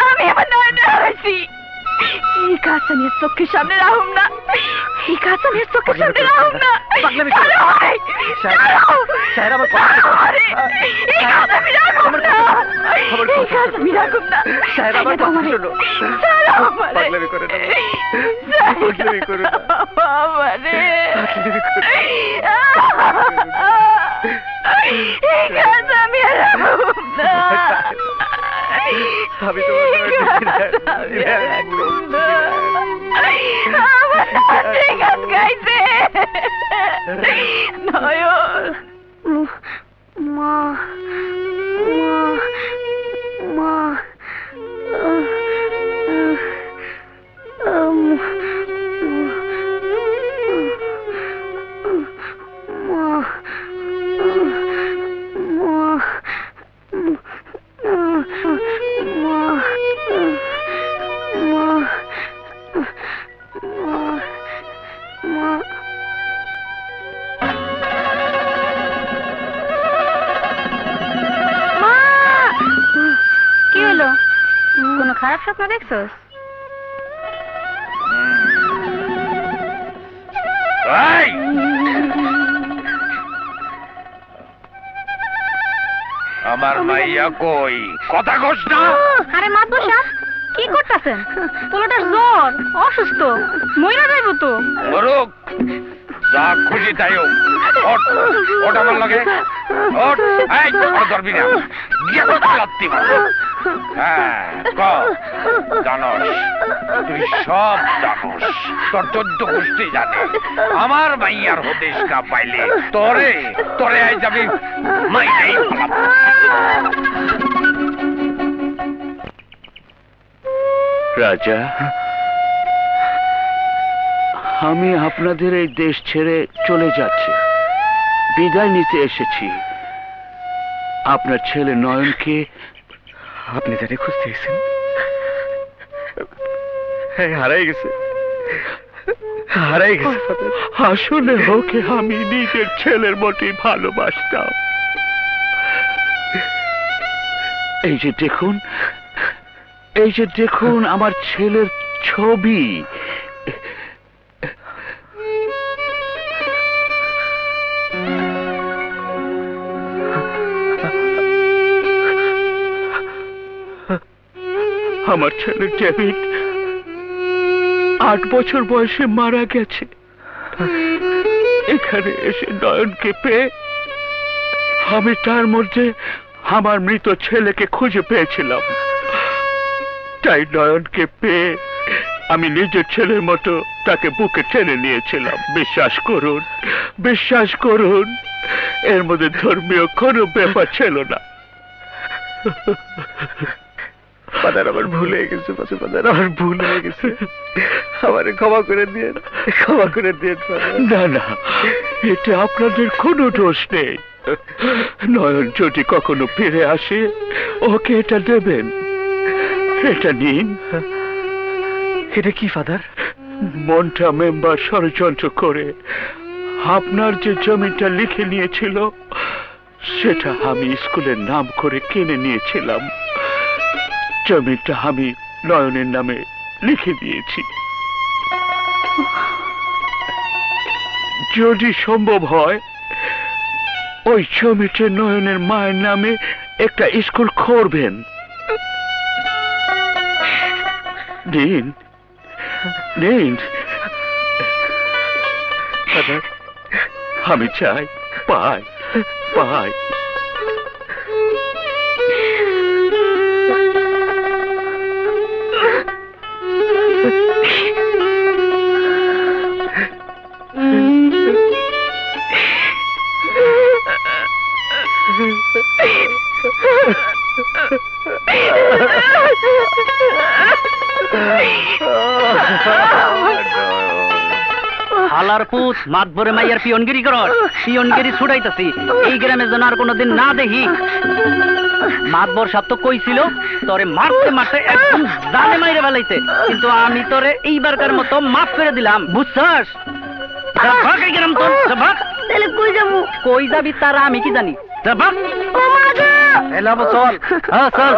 আমি আমার নয়নটা হারাইছি। এই কাজ আমি চোখের সামনে রাখুম না, এই কাজ আমি চোখের সামনে রাখুম না। খারাপ স্বপ্ন দেখছস? আমার মাইয়া কই, কথা কস না? আরে মাতবো সাহেব, কি করতেছেন? পোলাটার জ্বর, অসুস্থ, মইরা যাইব তো। মরুক, যা খুশি তাই হোক। ওঠ, ওঠ আমার লাগে, ওঠ। এই, আর ধরবি না, গিয়ে তো লাত্তি মারবো। হ্যাঁ, জানস, তুই সব জানস, তোর 14 গোষ্ঠী জানে। আমার মাইয়ার হদিস না পাইলে তোরে তোরে আই যাবি মাইয়াই ফেলাবো। রাজা, আমি আপনাদের এই দেশ ছেড়ে চলে যাচ্ছি, বিদায় নিতে এসেছি। আপনার ছেলে নয়নকে আপনি যারে খুঁজতেছেন হারাই গেছে, হারাই গেছে। আসলে ওকে আমি নিজের ছেলের মতোই ভালোবাসতাম। এই যে দেখুন, এই যে দেখুন আমার ছেলের ছবি। আমার ছেলে ডেভিড 8 বছর বয়সে মারা গেছে। এখানে এসে নয়নকে পেয়ে আমি তার মধ্যে আমার মৃত ছেলেকে খুঁজে পেয়েছিলাম। তাই নয়নকে পেয়ে আমি নিজের ছেলের মতো তাকে বুকে টেনে নিয়েছিলাম। বিশ্বাস করুন, বিশ্বাস করুন, এর মধ্যে ধর্মীয় কোনো ব্যাপার ছিল না। ফাদার আমার ভুল হয়ে গেছে, ফাদার আমার ভুল হয়ে গেছে, আমারে ক্ষমা করে দিয়ে, ক্ষমা করে দিয়ে। না না, এতে আপনাদের কোনো দোষ নেই। নয়ন যদি কখনো ফিরে আসে ওকে এটা দেবেন। এটা নিন। এটা কি ফাদার? মনটা মেম্বার ষড়যন্ত্র করে আপনার যে জমিটা লিখে নিয়েছিল সেটা আমি স্কুলের নাম করে কিনে নিয়েছিলাম। জমিটা আমি নয়নের নামে লিখে দিয়েছি। যদি সম্ভব হয় ওই জমিতে নয়নের মায়ের নামে একটা স্কুল করবেন। দিন দিন। আমি চাই পাই পাই। হালার পুত মাত ভরে মাইয়ার পিয়নগিরি কর, পিয়নগিরি ছুটাইতাছি এই গ্রামে যেন আর কোনোদিন না দেখি। মাতবর সাপ তো কইছিল তোরে মারতে মারতে একদম জানে মাইরে ফেলাইতে, কিন্তু আমি তোরে এইবারকার মতো মাফ করে দিলাম, বুঝছস? গ্রাম তোর তাহলে কই যাবো? কই যাবি তারা আমি কি জানি। ও মা গো! এলাম চল। হ্যাঁ চল।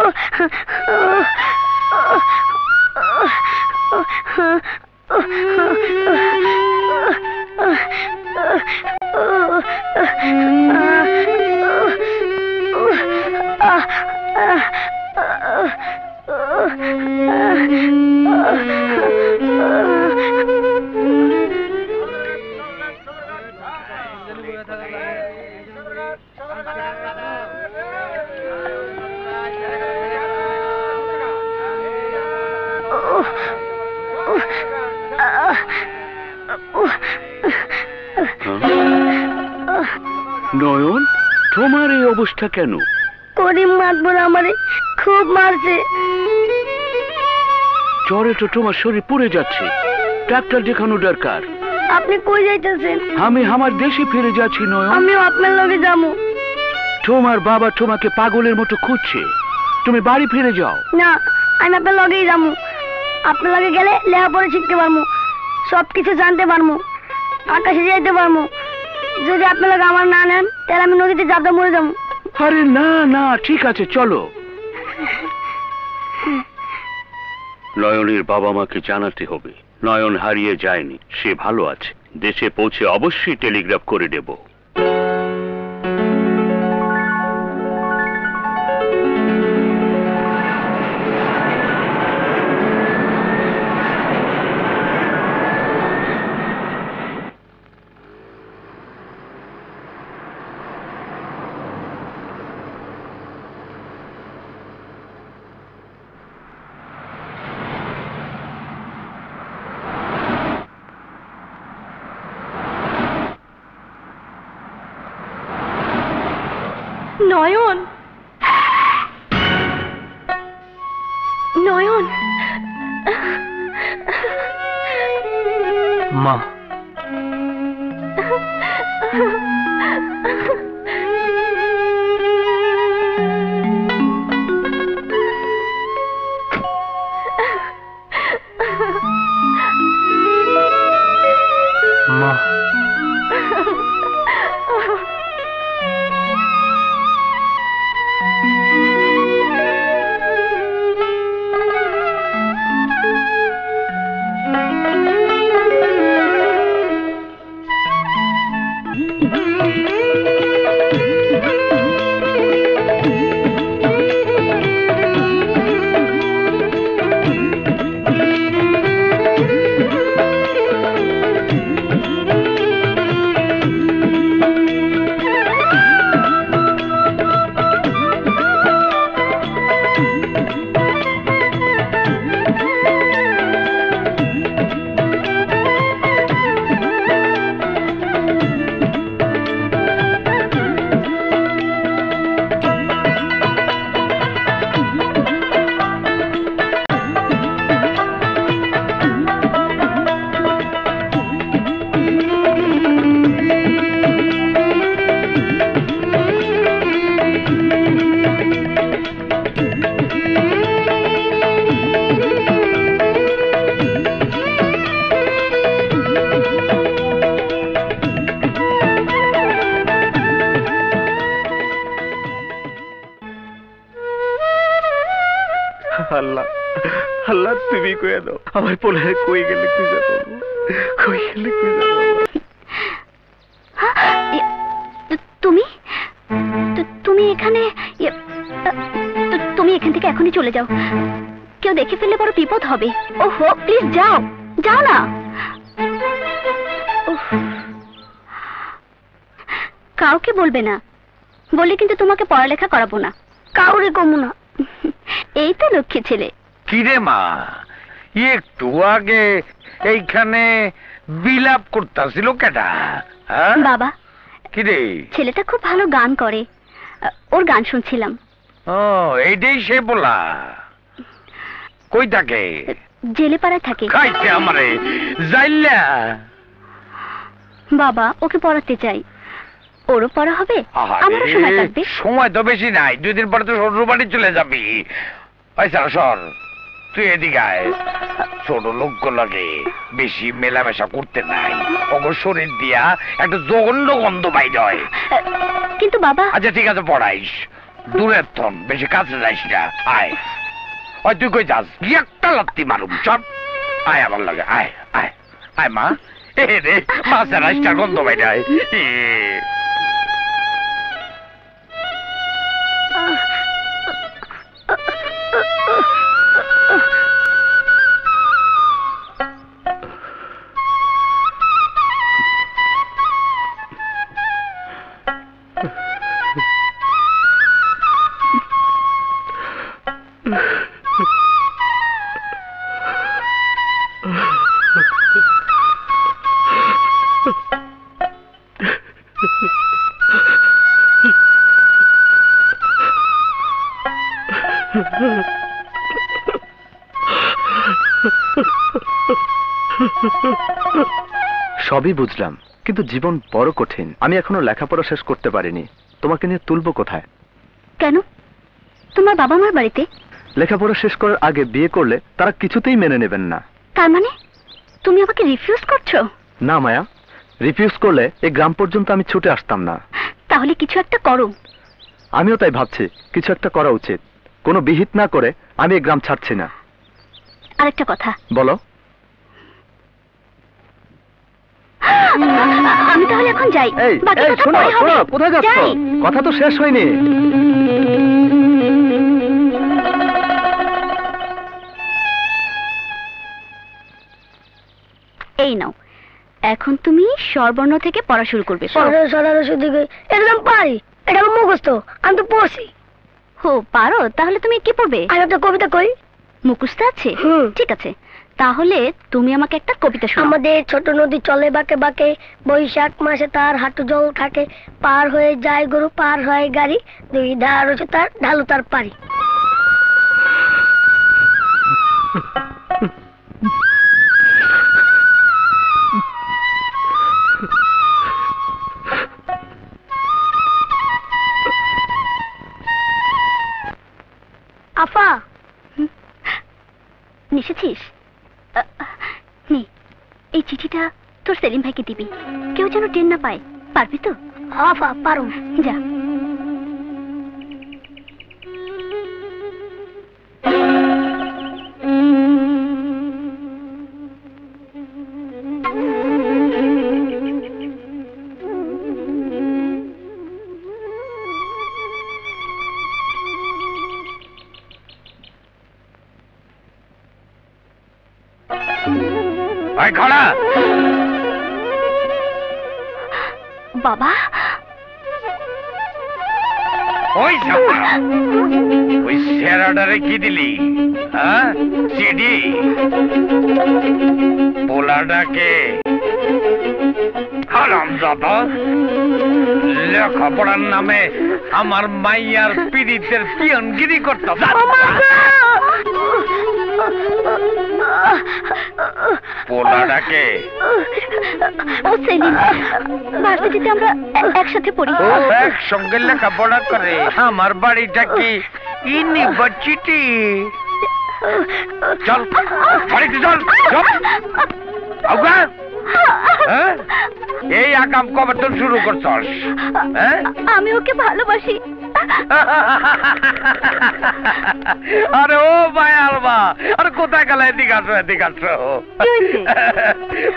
নয়ন, তোমার এই অবস্থা কেন? করিম মাতবর আমারে খুব মারছে। জ্বরে তো তোমার শরীর পুড়ে যাচ্ছে, ডাক্তার দেখানো দরকার। আপনি কই যাইতেছেন? আমি আমার দেশে ফিরে যাচ্ছি নয়ন। আমিও আপনার লগে যাবো। তোমার বাবা তোমাকে পাগলের মতো খুঁজছে, তুমি বাড়ি ফিরে যাও। না, আমি আপনার লগেই যাবো। আপনার লগে গেলে লেখাপড়া শিখতে পারবো, সবকিছু জানতে পারবো, আকাশে যাইতে পারবো। যদি আপনার লগে আমার না নেন তাহলে আমি নদীতে যাতে মরে যাবো। আরে না না, ঠিক আছে চলো। নয়নের বাবা মাকে জানাতে হবে নয়ন হারিয়ে যায়নি, সে ভালো আছে। দেশে পৌঁছে অবশ্যই টেলিগ্রাফ করে দেব। নয়ন, নয়ন, মা আল্লাহ আল্লাহ তুমি কইয়া দাও আমার পোলারে কই গেলে কি যাবো কই গেলে কি যাবো তুমি তুমি এখানে তুমি এখান থেকে এখনই চলে যাও কেউ দেখে ফেললে বড় বিপদ হবে ওহো প্লিজ যাও যাও না কাউকে বলবে না বলে কিন্তু তোমাকে পড়ালেখা করাবো না কাউরে কমু না এই তো লক্ষ্মী ছেলে কিরে মা একটু আগে এইখানে বিলাপ করতেছিল কেটা বাবা কিরে ছেলেটা খুব ভালো গান করে ওর গান শুনছিলাম ও এইটাই সে বলা কই থাকে জেলে পাড়ায় থাকে খাইছে আমারে যাইলা বাবা ওকে পড়াতে চাই ওরও পড়া হবে আমারও সময় থাকবে সময় তো বেশি নাই 2 দিন পরে তো শ্বশুর বাড়ি চলে যাবি ওই সারা সর তুই এদিকে আয় ছোট লোক লাগে বেশি মেলামেশা করতে নাই ওর শরীর দিয়া একটা জঘন্য গন্ধ বাইর হয় কিন্তু বাবা আচ্ছা ঠিক আছে পড়াইস দূরের থন বেশি কাছে যাইস না আয় ওই তুই কই যাস একটা লাত্তি মারুম চল আয় আমার লাগে আয় আয় আয় মা এ রে মাছের রাইসটা গন্ধ বাইর হয় সবই বুঝলাম কিন্তু জীবন বড় কঠিন আমি এখনো লেখাপড়া শেষ করতে পারিনি তোমাকে নিয়ে তুলবো কোথায় কেন তোমার বাবা মার বাড়িতে লেখাপড়া শেষ করার আগে বিয়ে করলে তারা কিছুতেই মেনে নেবেন না তার মানে তুমি আমাকে রিফিউজ করছো না মায়া রিফিউজ করলে এই গ্রাম পর্যন্ত আমি ছুটে আসতাম না তাহলে কিছু একটা করো আমিও তাই ভাবছি কিছু একটা করা উচিত কোনো বিহিত না করে আমি এই গ্রাম ছাড়ছি না আরেকটা কথা বলো আমি তাহলে এখন যাই বাকি কথা পরে হবে কোথায় যাচ্ছ কথা তো শেষ হয়নি এই নাও এখন তুমি স্বরবর্ণ থেকে পড়া শুরু করবে এরকম পারি এটা মুখস্থ আমি তো পড়ছি হো পারো তাহলে তুমি কি পড়বে আর একটা কবিতা কই মুখস্থ আছে ঠিক আছে তাহলে তুমি আমাকে একটা কবিতা শোনাও আমাদের ছোট নদী চলে বাঁকে বাঁকে বৈশাখ মাসে তার হাঁটু জল থাকে পার হয়ে যায় গরু পার হয় গাড়ি দুই ধার হচ্ছে তার ঢালু তার পারি আফা নিশেছিস নে এই চিঠিটা তোর সেলিম ভাইকে দিবি কেউ যেন টেন না পায় পারবি তো আফা পারো যা বাবা ওই ওই সেরাডারে কি দিলি হ্যাঁ সিডি পোলাডাকে হারামজাদা লেখাপড়ার নামে আমার মাইয়ার পীড়িতের পিয়নগিরি করতে পোলাডাকে ও সেলিম ভার্সিটিতে আমরা একসাথে পড়ি ও একসঙ্গে লেখাপড়া করে আমার বাড়িটা কি ইউনিভার্সিটি চল বাড়িতে চল এই আকাম কবে তো শুরু করছস আমি ওকে ভালোবাসি আরে ও মায়ার মা, আরে কোথায় গেল? এদিকে আসো, এদিকে আসো।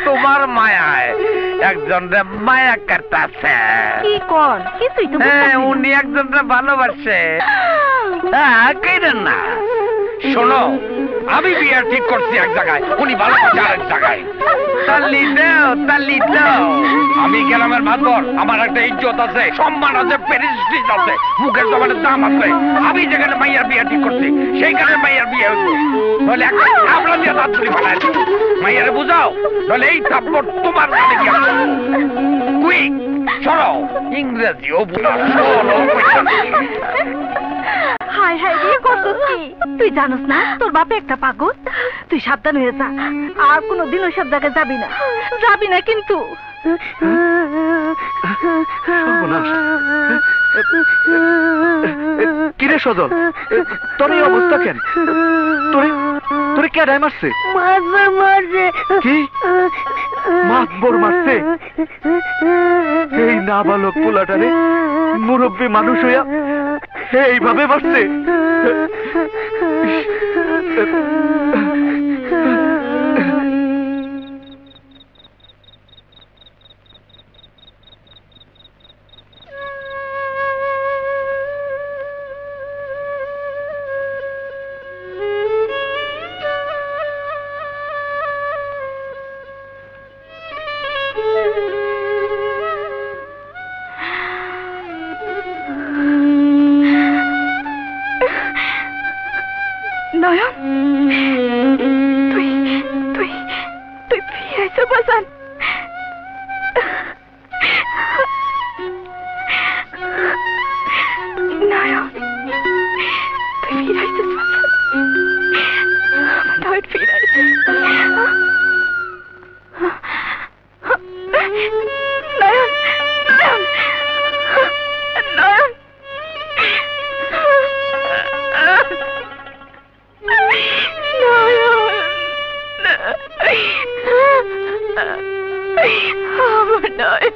তোমার মায়ায় একজন মায়া কাটতেছে। কি কোন? কিছুই তো উনি একজন ভালোবাসে। কেন না? শোনো, আমি বিয়ে ঠিক করছি এক জায়গায়, উনি ভালোবাসে আরেক জায়গায়। তালি দাও, তালি দাও। আমি গ্রামের মাতবর, আমার একটা ইজ্জত আছে, সম্মান আছে, প্রেস্টিজ আছে, মুখের জবানের দাম আছে। আমি যেখানে মাইয়ার বিয়ে ঠিক করছি সেইখানে মাইয়ার বিয়ে হইব। তাহলে একটা থাপড়া দিয়ে দাঁত তুলি ফেলাই দেব। মাইয়ারে বুঝাও, তাহলে এই থাপ্পড় তোমার কানে গিয়ে কুইক সরো। ইংরেজিও বুঝা শোনো। হায় হায় রে, করছিস কি? তুই জানোস না তোর বাপে একটা পাগল? তুই সাবধান হয়ে যা, আর কোনোদিন ওইসব জায়গায় যাবি না, যাবি না কিন্তু। কিরে সজল, তোর এই অবস্থা কেন? তোরে কে রায় মারছে? মারছে। কি মাতবর মারছে? এই নাবালক পোলাটারে মুরব্বী মানুষ হইয়া এইভাবে মারছে? নয়ন, তুই তুই তুই ফিরেছ বাজান। নয়ন, তুই ফিরাইছিস বাজান, আমার নয়ন ফিরাইছে। নয়ন, নয়ন, নয়ন।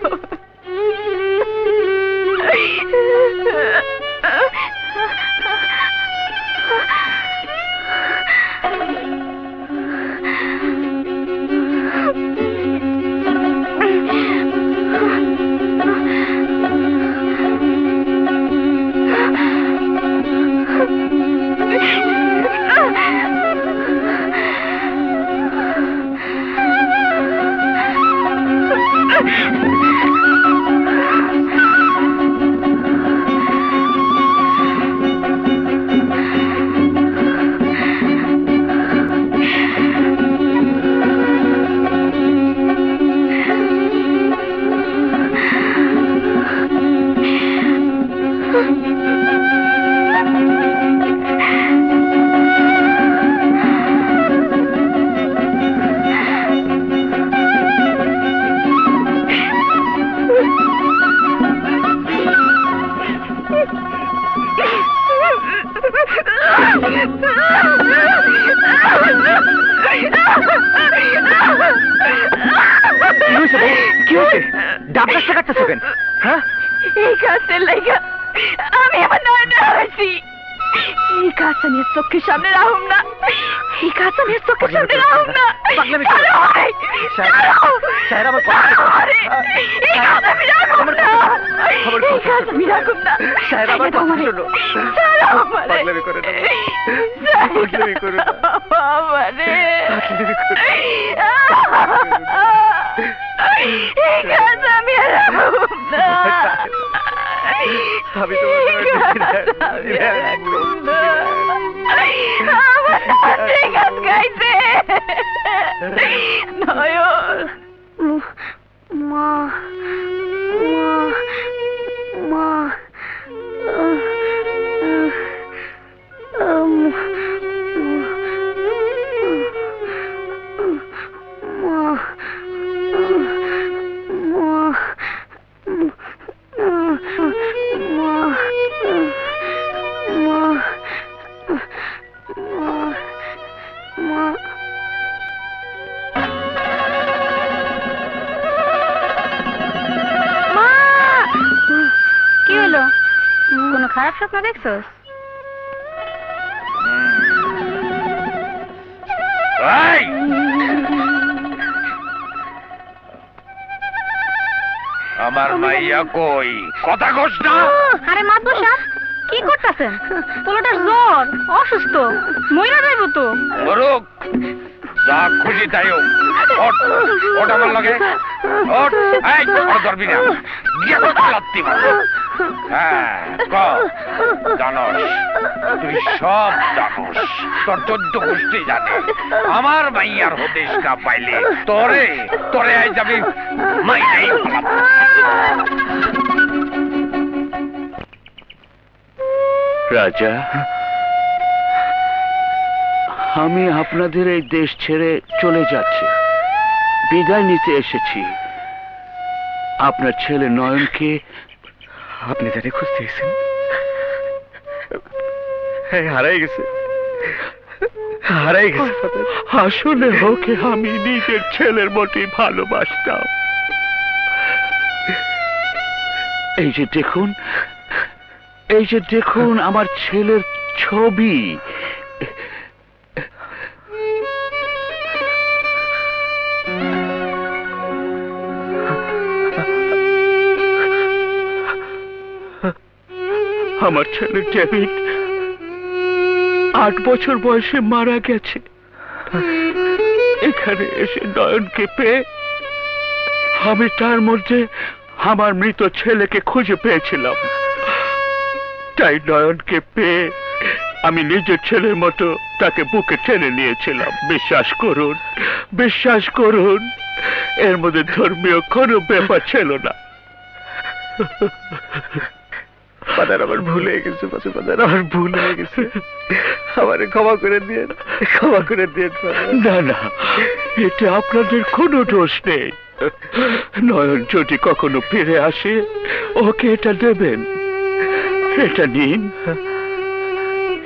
এই গাছের লাইগা আমি আমার নয়ন হারাইছি। এই গাছ আমি চোখের সামনে রাখুম না, এই গাছ আমি চোখের সামনে রাখুম না। এই গাছ আমি রাখুম না, এই গাছ আমি রাখুম না। এই গাছ আমি রাখুম না, আমি গাছ গাইছে। নয়ন, মা মা খারাপ স্বপ্ন দেখছস? এই! আমার মাইয়া কই? কথা কস না? আরে মাতবর সাহেব কি করতেছেন? পোলাটার জ্বর, অসুস্থ, মইরা যাইব তো। মরুক, যা খুশি তাই হোক। ওঠ, ওঠ আমার লগে। ওঠ, এই, ওর ধরবি না। গিয়ে তো লাত্তি মার। হ্যাঁ, ক, জানোস, তুই সব জানোস, তোর 14 গোষ্ঠী জানে। আমার মাইয়ার হদিস না পাইলে তোরে তোরে আজ আমি মাইরেই ফেলাবো। রাজা, আমি আপনাদের এই দেশ ছেড়ে চলে যাচ্ছি, বিদায় নিতে এসেছি। আপনার ছেলে নয়নকে আপনি যারা খুঁজতে এসেছেন হারাই গেছে, হারাই গেছে। আসলে ওকে আমি নিজের ছেলের মতোই ভালোবাসতাম। এই যে দেখুন, এই যে দেখুন আমার ছেলের ছবি। আমার ছেলে ডেভিড 8 বছর বয়সে মারা গেছে। এখানে এসে নয়নকে পেয়ে আমি তার মধ্যে আমার মৃত ছেলেকে খুঁজে পেয়েছিলাম। তাই নয়নকে পেয়ে আমি নিজের ছেলের মতো তাকে বুকে টেনে নিয়েছিলাম। বিশ্বাস করুন, বিশ্বাস করুন, এর মধ্যে ধর্মীয় কোনো ব্যাপার ছিল না। ফাদার, আমার ভুল হয়ে গেছে, ফাদার, আমার ভুল হয়ে গেছে, আমারে ক্ষমা করে দিয়ে, ক্ষমা করে দিয়ে। না না, এতে আপনাদের কোনো দোষ নেই। নয়ন যদি কখনো ফিরে আসে ওকে এটা দেবেন। এটা নিন।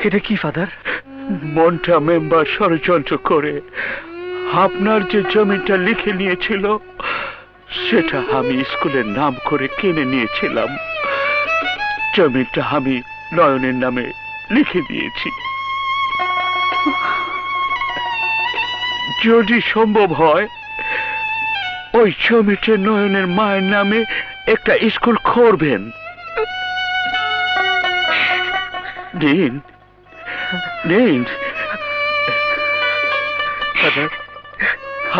এটা কি ফাদার? মনটা মেম্বার ষড়যন্ত্র করে আপনার যে জমিটা লিখে নিয়েছিল সেটা আমি স্কুলের নাম করে কিনে নিয়েছিলাম। জমিটা আমি নয়নের নামে লিখে দিয়েছি। যদি সম্ভব হয় ওই জমিতে নয়নের মায়ের নামে একটা স্কুল করবেন। দিন, দিন।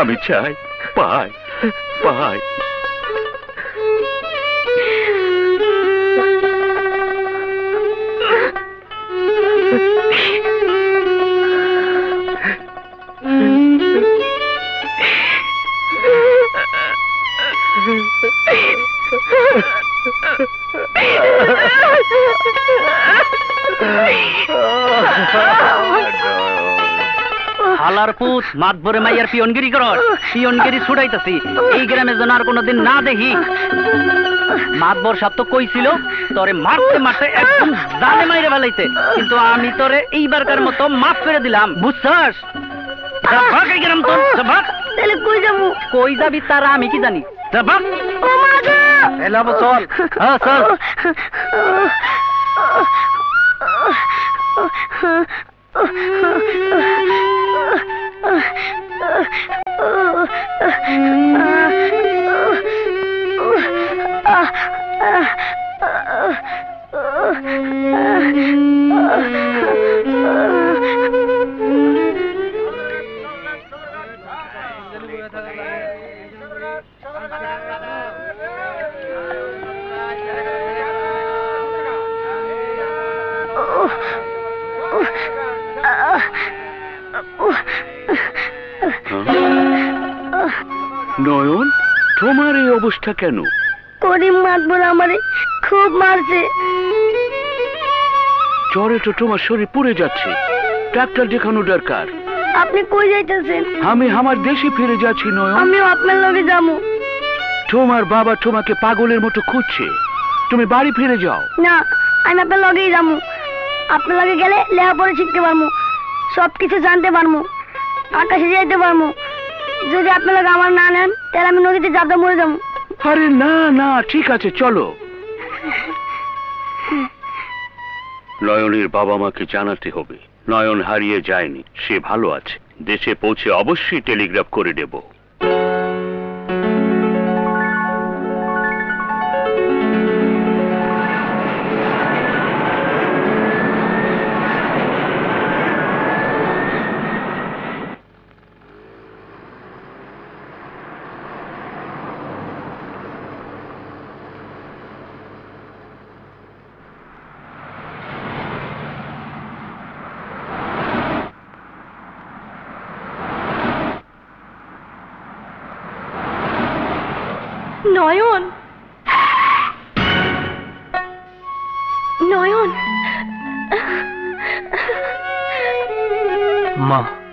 আমি চাই পাই, পাই। হালার পুত মাতবরে মাইয়ার পিয়নগিরি কর, পিয়নগিরি ছুটাইতাছি। এই গ্রামে যেন আর কোনোদিন না দেখি। মাতবর সাপ তো কইছিল তোরে মারতে মারতে একদম জানে মাইরে ফেলাইতে, কিন্তু আমি তোরে এইবারকার মতো মাফ করে দিলাম, বুঝছস? কই যাবো? কই যাবি তারা আমি কি জানি। চল। হ্যাঁ চল। নয়ন, তোমার এই অবস্থা কেন? করিম মাতবর আমারে খুব মারছে। জ্বরে তো তোমার শরীর পুড়ে যাচ্ছে, ডাক্তার দেখানো দরকার। আপনি কই যাইতেছেন? আমি আমার দেশে ফিরে যাচ্ছি নয়ন। আমিও আপনার লগে যাবো। তোমার বাবা তোমাকে পাগলের মতো খুঁজছে, তুমি বাড়ি ফিরে যাও। না, আমি আপনার লগেই যাবো। আপনার লগে গেলে লেখাপড়া শিখতে পারবো, সবকিছু জানতে পারবো, আকাশে যাইতে পারবো। যদি আপনার লগে আমার না নেন তাহলে আমি নদীতে যাবো, মরে যাবো। আরে না না, ঠিক আছে চলো। নয়নের বাবা মাকে জানাতে হবে নয়ন হারিয়ে যায়নি, সে ভালো আছে। দেশে পৌঁছে অবশ্যই টেলিগ্রাফ করে দেব। নয়ন, নয়ন। মা